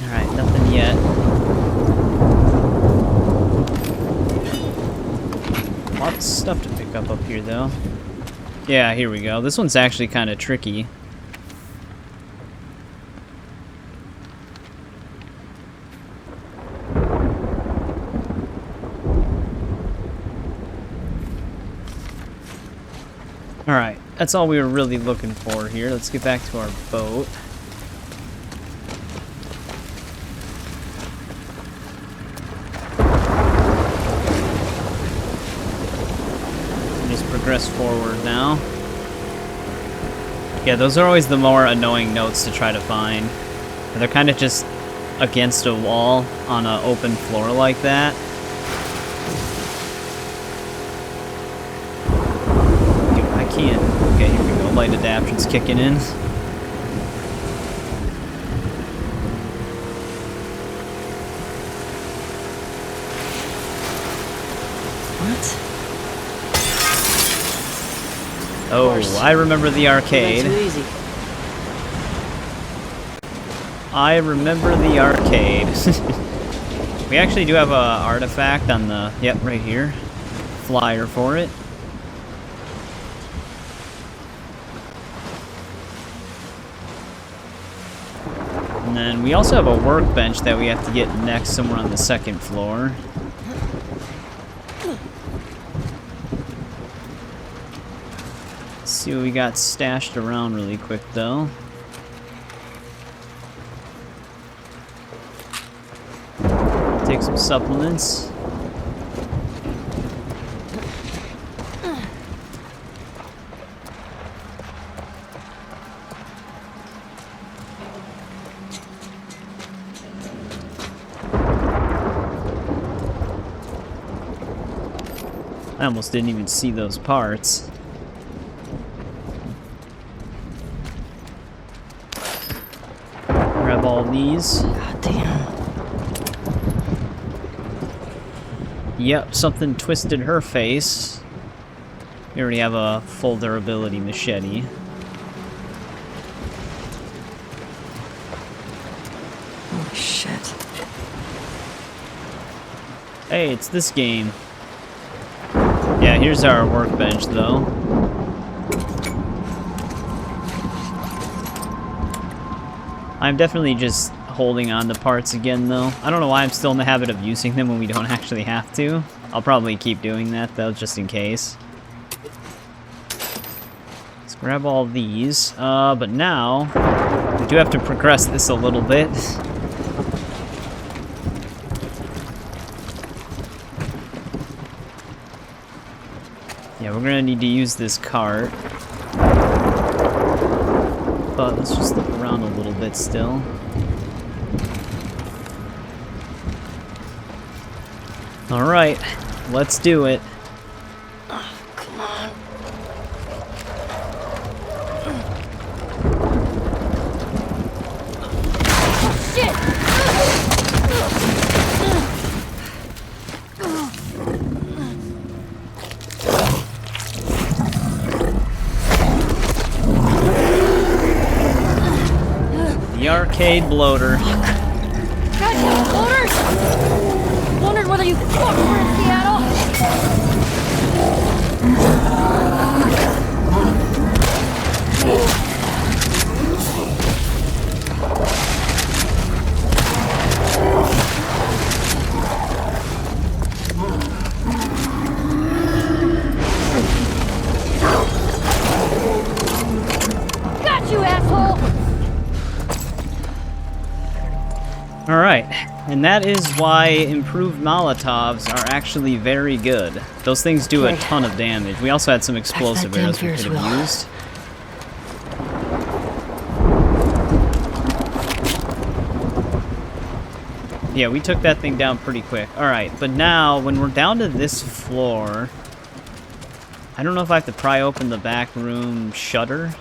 S1: Alright, nothing yet. lot of stuff to pick up here, though. Yeah, here we go. This one's actually kind of tricky. Alright, that's all we were really looking for here. Let's get back to our boat. Just progress forward now. Yeah, those are always the more annoying notes to try to find. They're kind of just against a wall on an open floor like that. Can't. Okay, here we go. Light adaption's kicking in.
S2: What?
S1: Oh, I remember the arcade.
S2: Too easy.
S1: I remember the arcade. We actually do have a artifact on the, yep, right here. Flyer for it. And then we also have a workbench that we have to get next somewhere on the second floor. Let's see what we got stashed around really quick though. Take some supplements. I almost didn't even see those parts. Grab all these.
S2: God damn.
S1: Yep, something twisted her face. We already have a full durability machete.
S2: Holy shit.
S1: Hey, it's this game. Yeah, here's our workbench, though. I'm definitely just holding on to parts again, though. I don't know why I'm still in the habit of using them when we don't actually have to. I'll probably keep doing that, though, just in case. Let's grab all these. But now, we do have to progress this a little bit. Yeah, we're gonna need to use this cart. But let's just look around a little bit still. Alright, let's do it.
S2: Oh, come on. Shit!
S1: The arcade bloater.
S2: Goddamn bloaters! Wondered whether you fucked were in Seattle. Got you, asshole!
S1: Alright, and that is why improved Molotovs are actually very good. Those things do a ton of damage. We also had some explosive arrows we could have used. Yeah, we took that thing down pretty quick. Alright, but now, when we're down to this floor... I don't know if I have to pry open the back room shutter.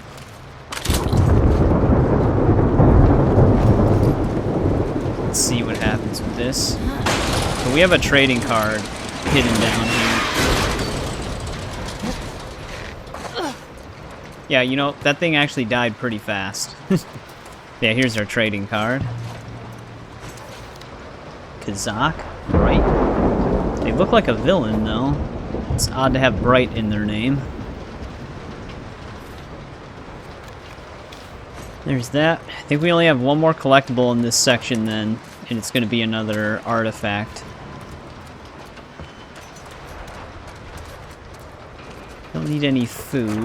S1: Let's see what happens with this. So we have a trading card hidden down here. Yeah, you know, that thing actually died pretty fast. Yeah, here's our trading card. Kazakh, right? They look like a villain, though. It's odd to have Bright in their name. There's that. I think we only have one more collectible in this section then, and it's going to be another artifact. Don't need any food.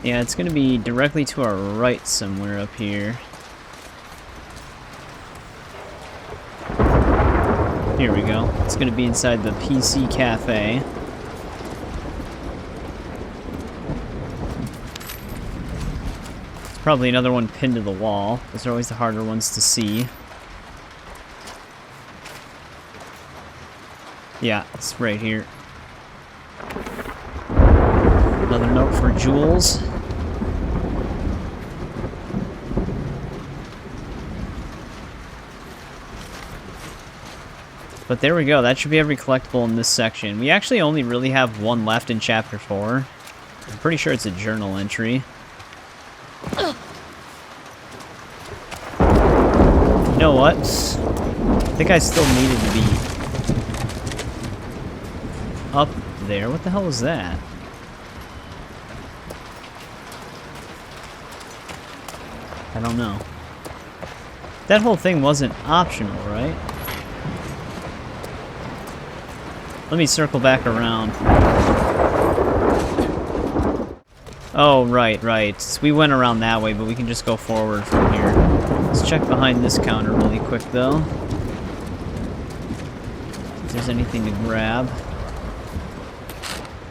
S1: Yeah, it's going to be directly to our right somewhere up here. Here we go. It's going to be inside the PC cafe. It's probably another one pinned to the wall. Those are always the harder ones to see. Yeah, it's right here. Another note for Jules. But there we go, that should be every collectible in this section. We actually only really have one left in Chapter 4. I'm pretty sure it's a journal entry. You know what? I think I still needed to be up there. What the hell is that? I don't know. That whole thing wasn't optional, right? Let me circle back around. Oh, right. So we went around that way, but we can just go forward from here. Let's check behind this counter really quick, though. If there's anything to grab.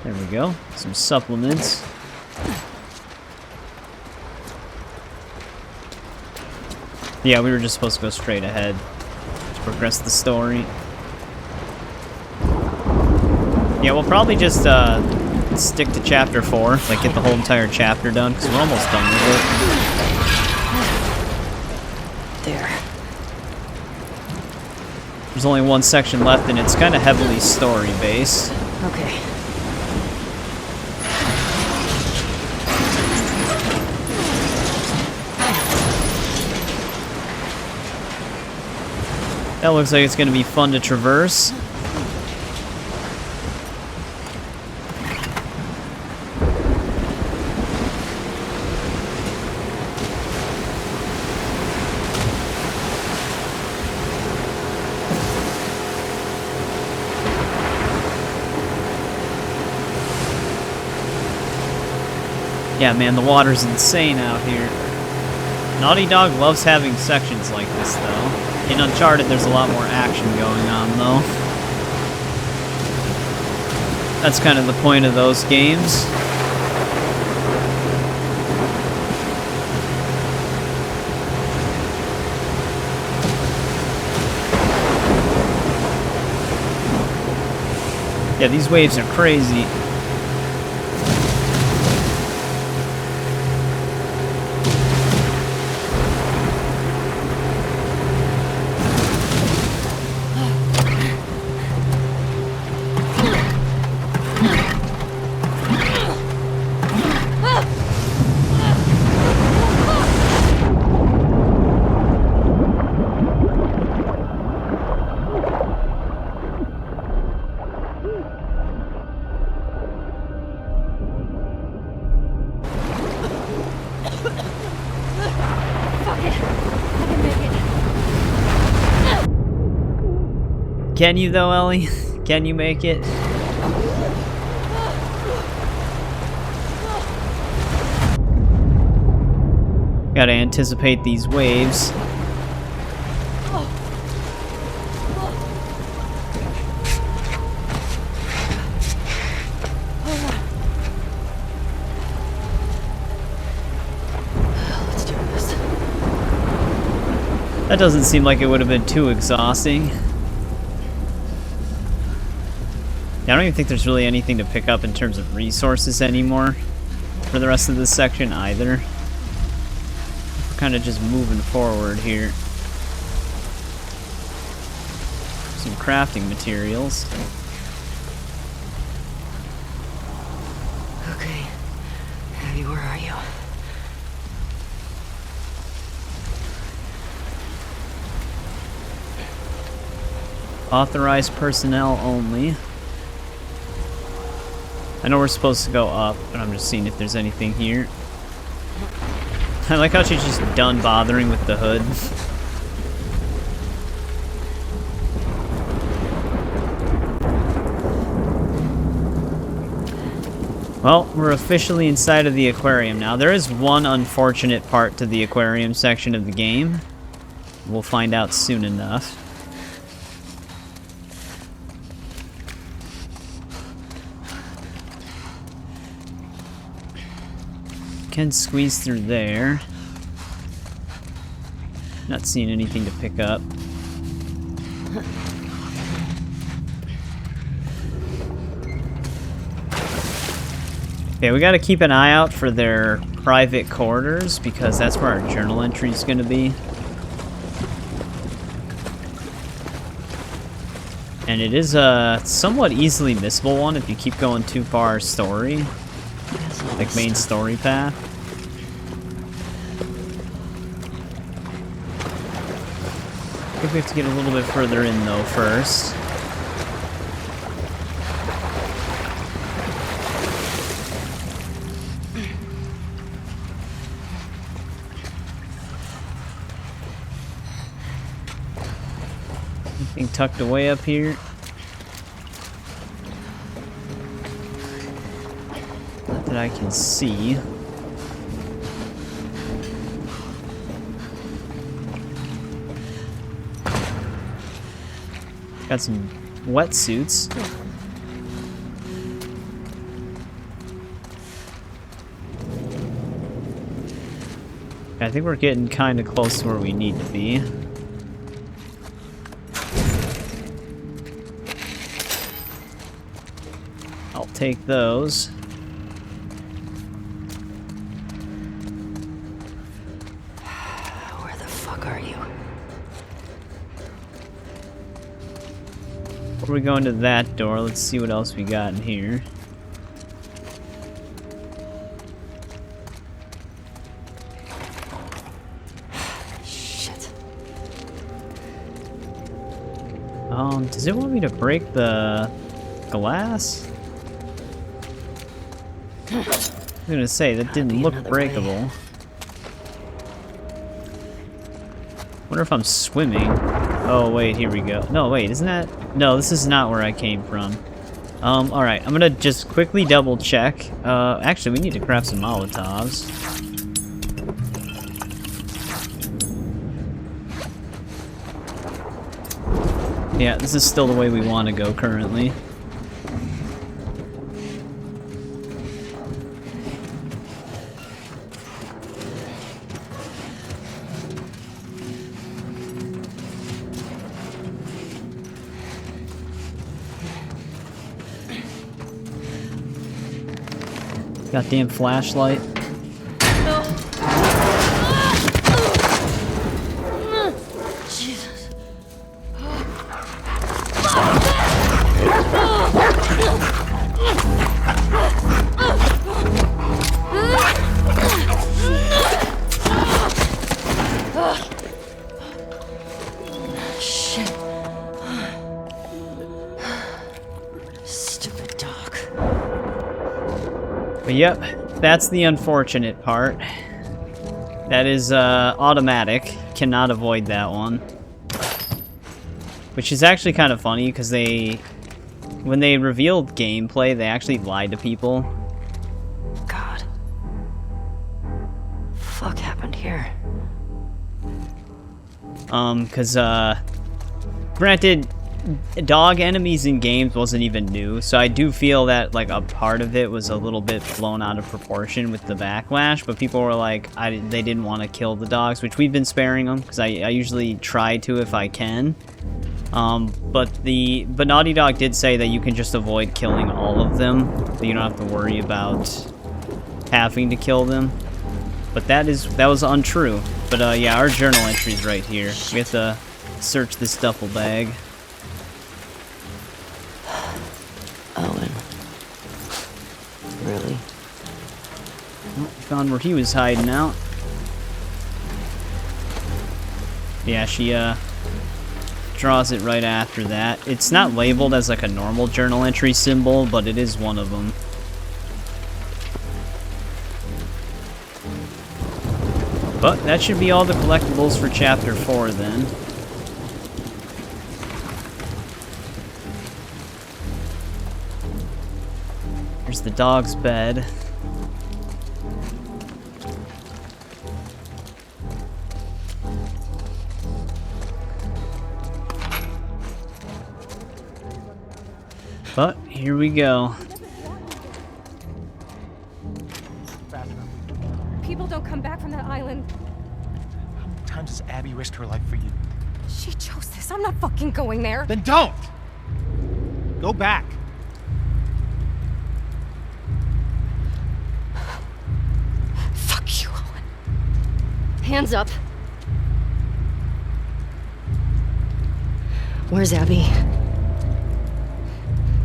S1: There we go. Some supplements. Yeah, we were just supposed to go straight ahead to progress the story. Yeah, we'll probably just stick to Chapter 4, like get the whole entire chapter done, because we're almost done with it.
S2: There.
S1: There's only one section left, and it's kind of heavily story-based.
S2: Okay.
S1: That looks like it's going to be fun to traverse. Yeah, man, the water's insane out here. Naughty Dog loves having sections like this, though. In Uncharted, there's a lot more action going on, though. That's kind of the point of those games. Yeah, these waves are crazy. Can you though, Ellie? Can you make it? Gotta anticipate these waves.
S2: Let's do this.
S1: That doesn't seem like it would have been too exhausting. I don't even think there's really anything to pick up in terms of resources anymore for the rest of this section either. We're kind of just moving forward here. Some crafting materials.
S2: Okay. Abby, where are you?
S1: Authorized personnel only. I know we're supposed to go up, but I'm just seeing if there's anything here. I like how she's just done bothering with the hood. Well, we're officially inside of the aquarium now. There is one unfortunate part to the aquarium section of the game. We'll find out soon enough. Can squeeze through there. Not seeing anything to pick up. Okay, we gotta keep an eye out for their private quarters because that's where our journal entry is gonna be. And it is a somewhat easily missable one if you keep going too far story. Like main story path. I think we have to get a little bit further in though first. Anything tucked away up here? Not that I can see. Got some wetsuits. I think we're getting kind of close to where we need to be. I'll take those.
S2: Where the fuck are you?
S1: Before we go into that door, let's see what else we got in here.
S2: Shit.
S1: Does it want me to break the glass? I was gonna say, that didn't look breakable. Wonder if I'm swimming. Oh, wait, here we go. No, wait, isn't that... No, this is not where I came from. Alright, I'm gonna just quickly double check. Actually, we need to craft some Molotovs. Yeah, this is still the way we want to go currently. Goddamn flashlight.
S2: Jesus. Shit. Stupid dog.
S1: But yep, that's the unfortunate part. That is automatic. Cannot avoid that one. Which is actually kind of funny because when they revealed gameplay, they actually lied to people.
S2: God. Fuck happened here?
S1: Granted, dog enemies in games wasn't even new, so I do feel that like a part of it was a little bit blown out of proportion with the backlash, but people were like, they didn't want to kill the dogs, which we've been sparing them, because I usually try to if I can. But Naughty Dog did say that you can just avoid killing all of them, so you don't have to worry about having to kill them. But that was untrue. But yeah, our journal entry's right here. We have to search this duffel bag.
S2: Owen. Really?
S1: Well, found where he was hiding draws it right after that. It's not labeled as like a normal journal entry symbol, but it is one of them. But that should be all the collectibles for Chapter 4 then. Here's the dog's bed. But here we go.
S7: People don't come back from that island.
S11: How many times has Abby risked her life for you?
S7: She chose this. I'm not fucking going there.
S11: Then don't! Go back.
S7: Fuck you, Owen.
S2: Hands up. Where's Abby?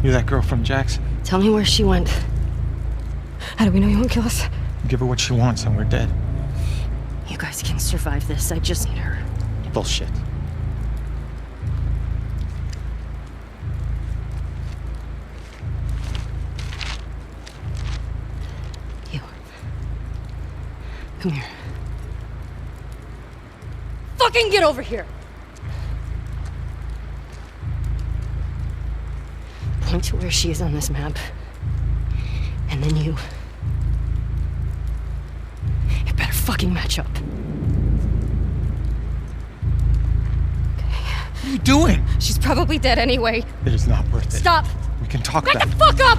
S11: You're that girl from Jackson.
S2: Tell me where she went.
S7: How do we know you won't kill us?
S11: Give her what she wants and we're dead.
S2: You guys can survive this. I just need her.
S11: Bullshit.
S2: You. Come here.
S7: Fucking get over here!
S2: Point to where she is on this map. And then you better fucking match up.
S11: What are you doing?
S7: She's probably dead anyway.
S11: It is not worth it.
S7: Stop!
S11: We can talk
S7: Back
S11: about
S7: the fuck up!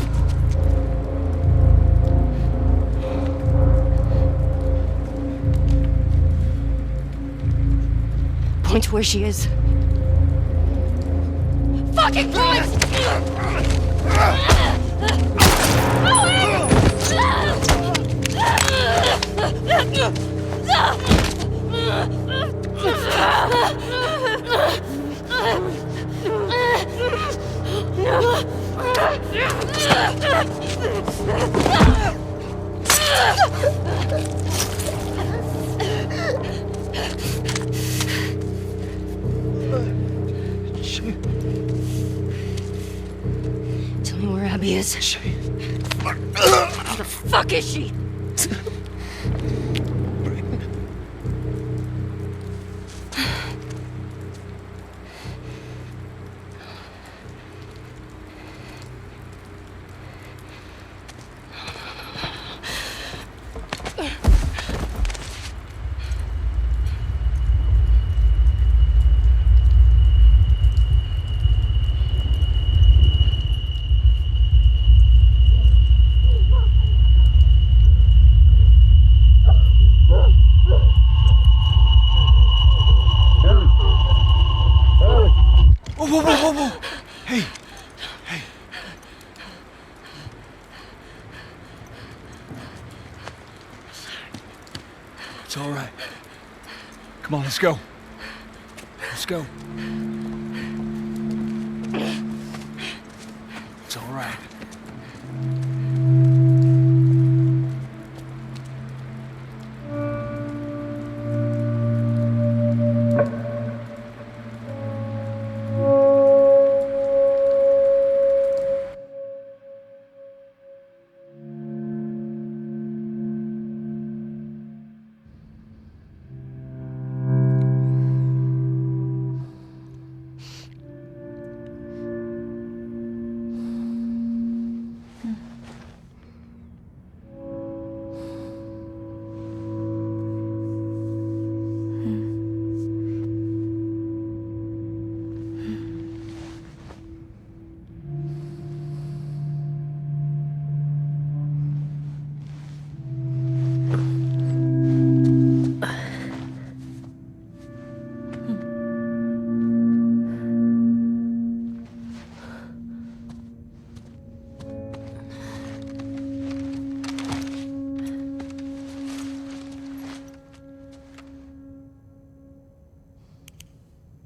S2: Point to where she is.
S7: Fucking point!
S2: Tell me where Abby is.
S7: Where the fuck is she?
S11: Whoa. Hey.
S4: It's all right. Come on, let's go. Let's go. It's all right.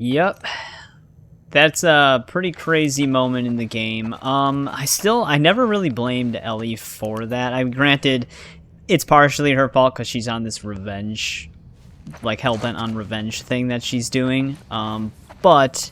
S1: Yep. That's a pretty crazy moment in the game. I never really blamed Ellie for that. Granted, it's partially her fault because she's on this revenge, like hellbent on revenge thing that she's doing. But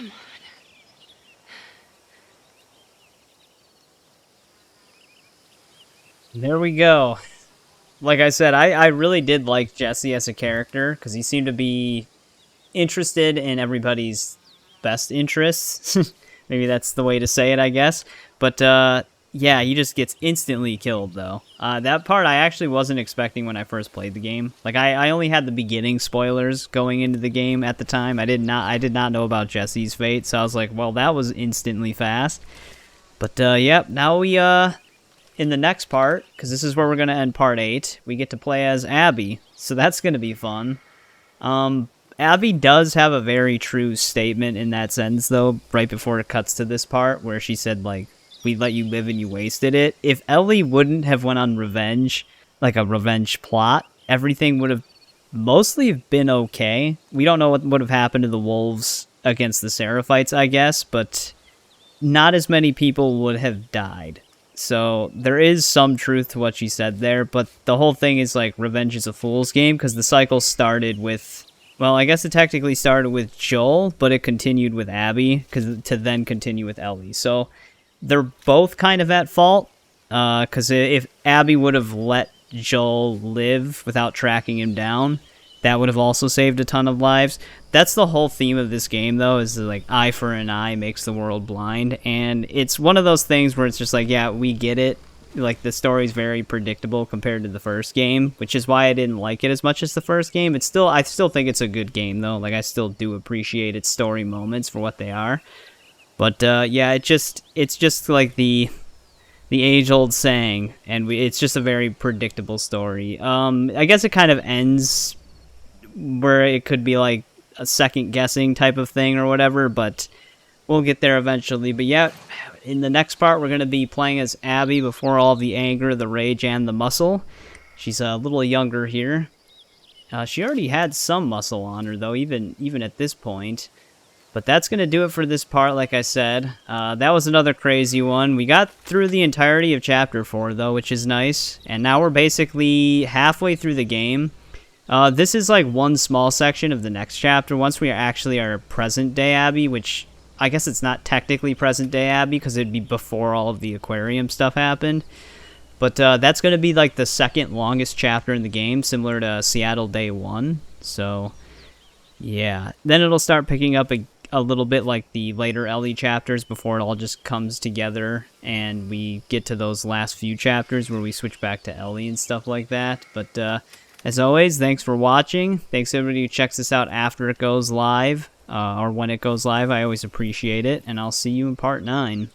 S3: Come on.
S1: There we go. Like I said, I really did like Jesse as a character, because he seemed to be interested in everybody's best interests. Maybe that's the way to say it, I guess. But, yeah, he just gets instantly killed, though. That part I actually wasn't expecting when I first played the game. Like, I only had the beginning spoilers going into the game at the time. I did not know about Jesse's fate, so I was like, well, that was instantly fast. But, yep, now we, in the next part, because this is where we're going to end part 8, we get to play as Abby. So that's going to be fun. Abby does have a very true statement in that sentence, though, right before it cuts to this part, where she said, like, we let you live and you wasted it. If Ellie wouldn't have went on revenge, like a revenge plot, everything would have mostly been okay. We don't know what would have happened to the wolves against the Seraphites, I guess, but not as many people would have died. So there is some truth to what she said there, but the whole thing is like revenge is a fool's game, because the cycle started with, well, I guess it technically started with Joel, but it continued with Abby, to then continue with Ellie. So they're both kind of at fault, because if Abby would have let Joel live without tracking him down, that would have also saved a ton of lives. That's the whole theme of this game, though, is like eye for an eye makes the world blind. And it's one of those things where it's just like, yeah, we get it. Like, the story's very predictable compared to the first game, which is why I didn't like it as much as the first game. I still think it's a good game, though. Like, I still do appreciate its story moments for what they are. But, yeah, it's just like the age-old saying, and it's just a very predictable story. I guess it kind of ends where it could be like a second-guessing type of thing or whatever, but we'll get there eventually. But yeah, in the next part, we're going to be playing as Abby before all the anger, the rage, and the muscle. She's a little younger here. She already had some muscle on her, though, even at this point. But that's going to do it for this part, like I said. That was another crazy one. We got through the entirety of Chapter 4, though, which is nice. And now we're basically halfway through the game. This is like one small section of the next chapter. Once we actually are present-day Abby, which I guess it's not technically present-day Abby because it'd be before all of the Aquarium stuff happened. But that's going to be like the second longest chapter in the game, similar to Seattle Day 1. So, yeah. Then it'll start picking up a little bit like the later Ellie chapters before it all just comes together and we get to those last few chapters where we switch back to Ellie and stuff like that. But, as always, thanks for watching. Thanks everybody who checks this out after it goes live, or when it goes live. I always appreciate it, and I'll see you in part 9.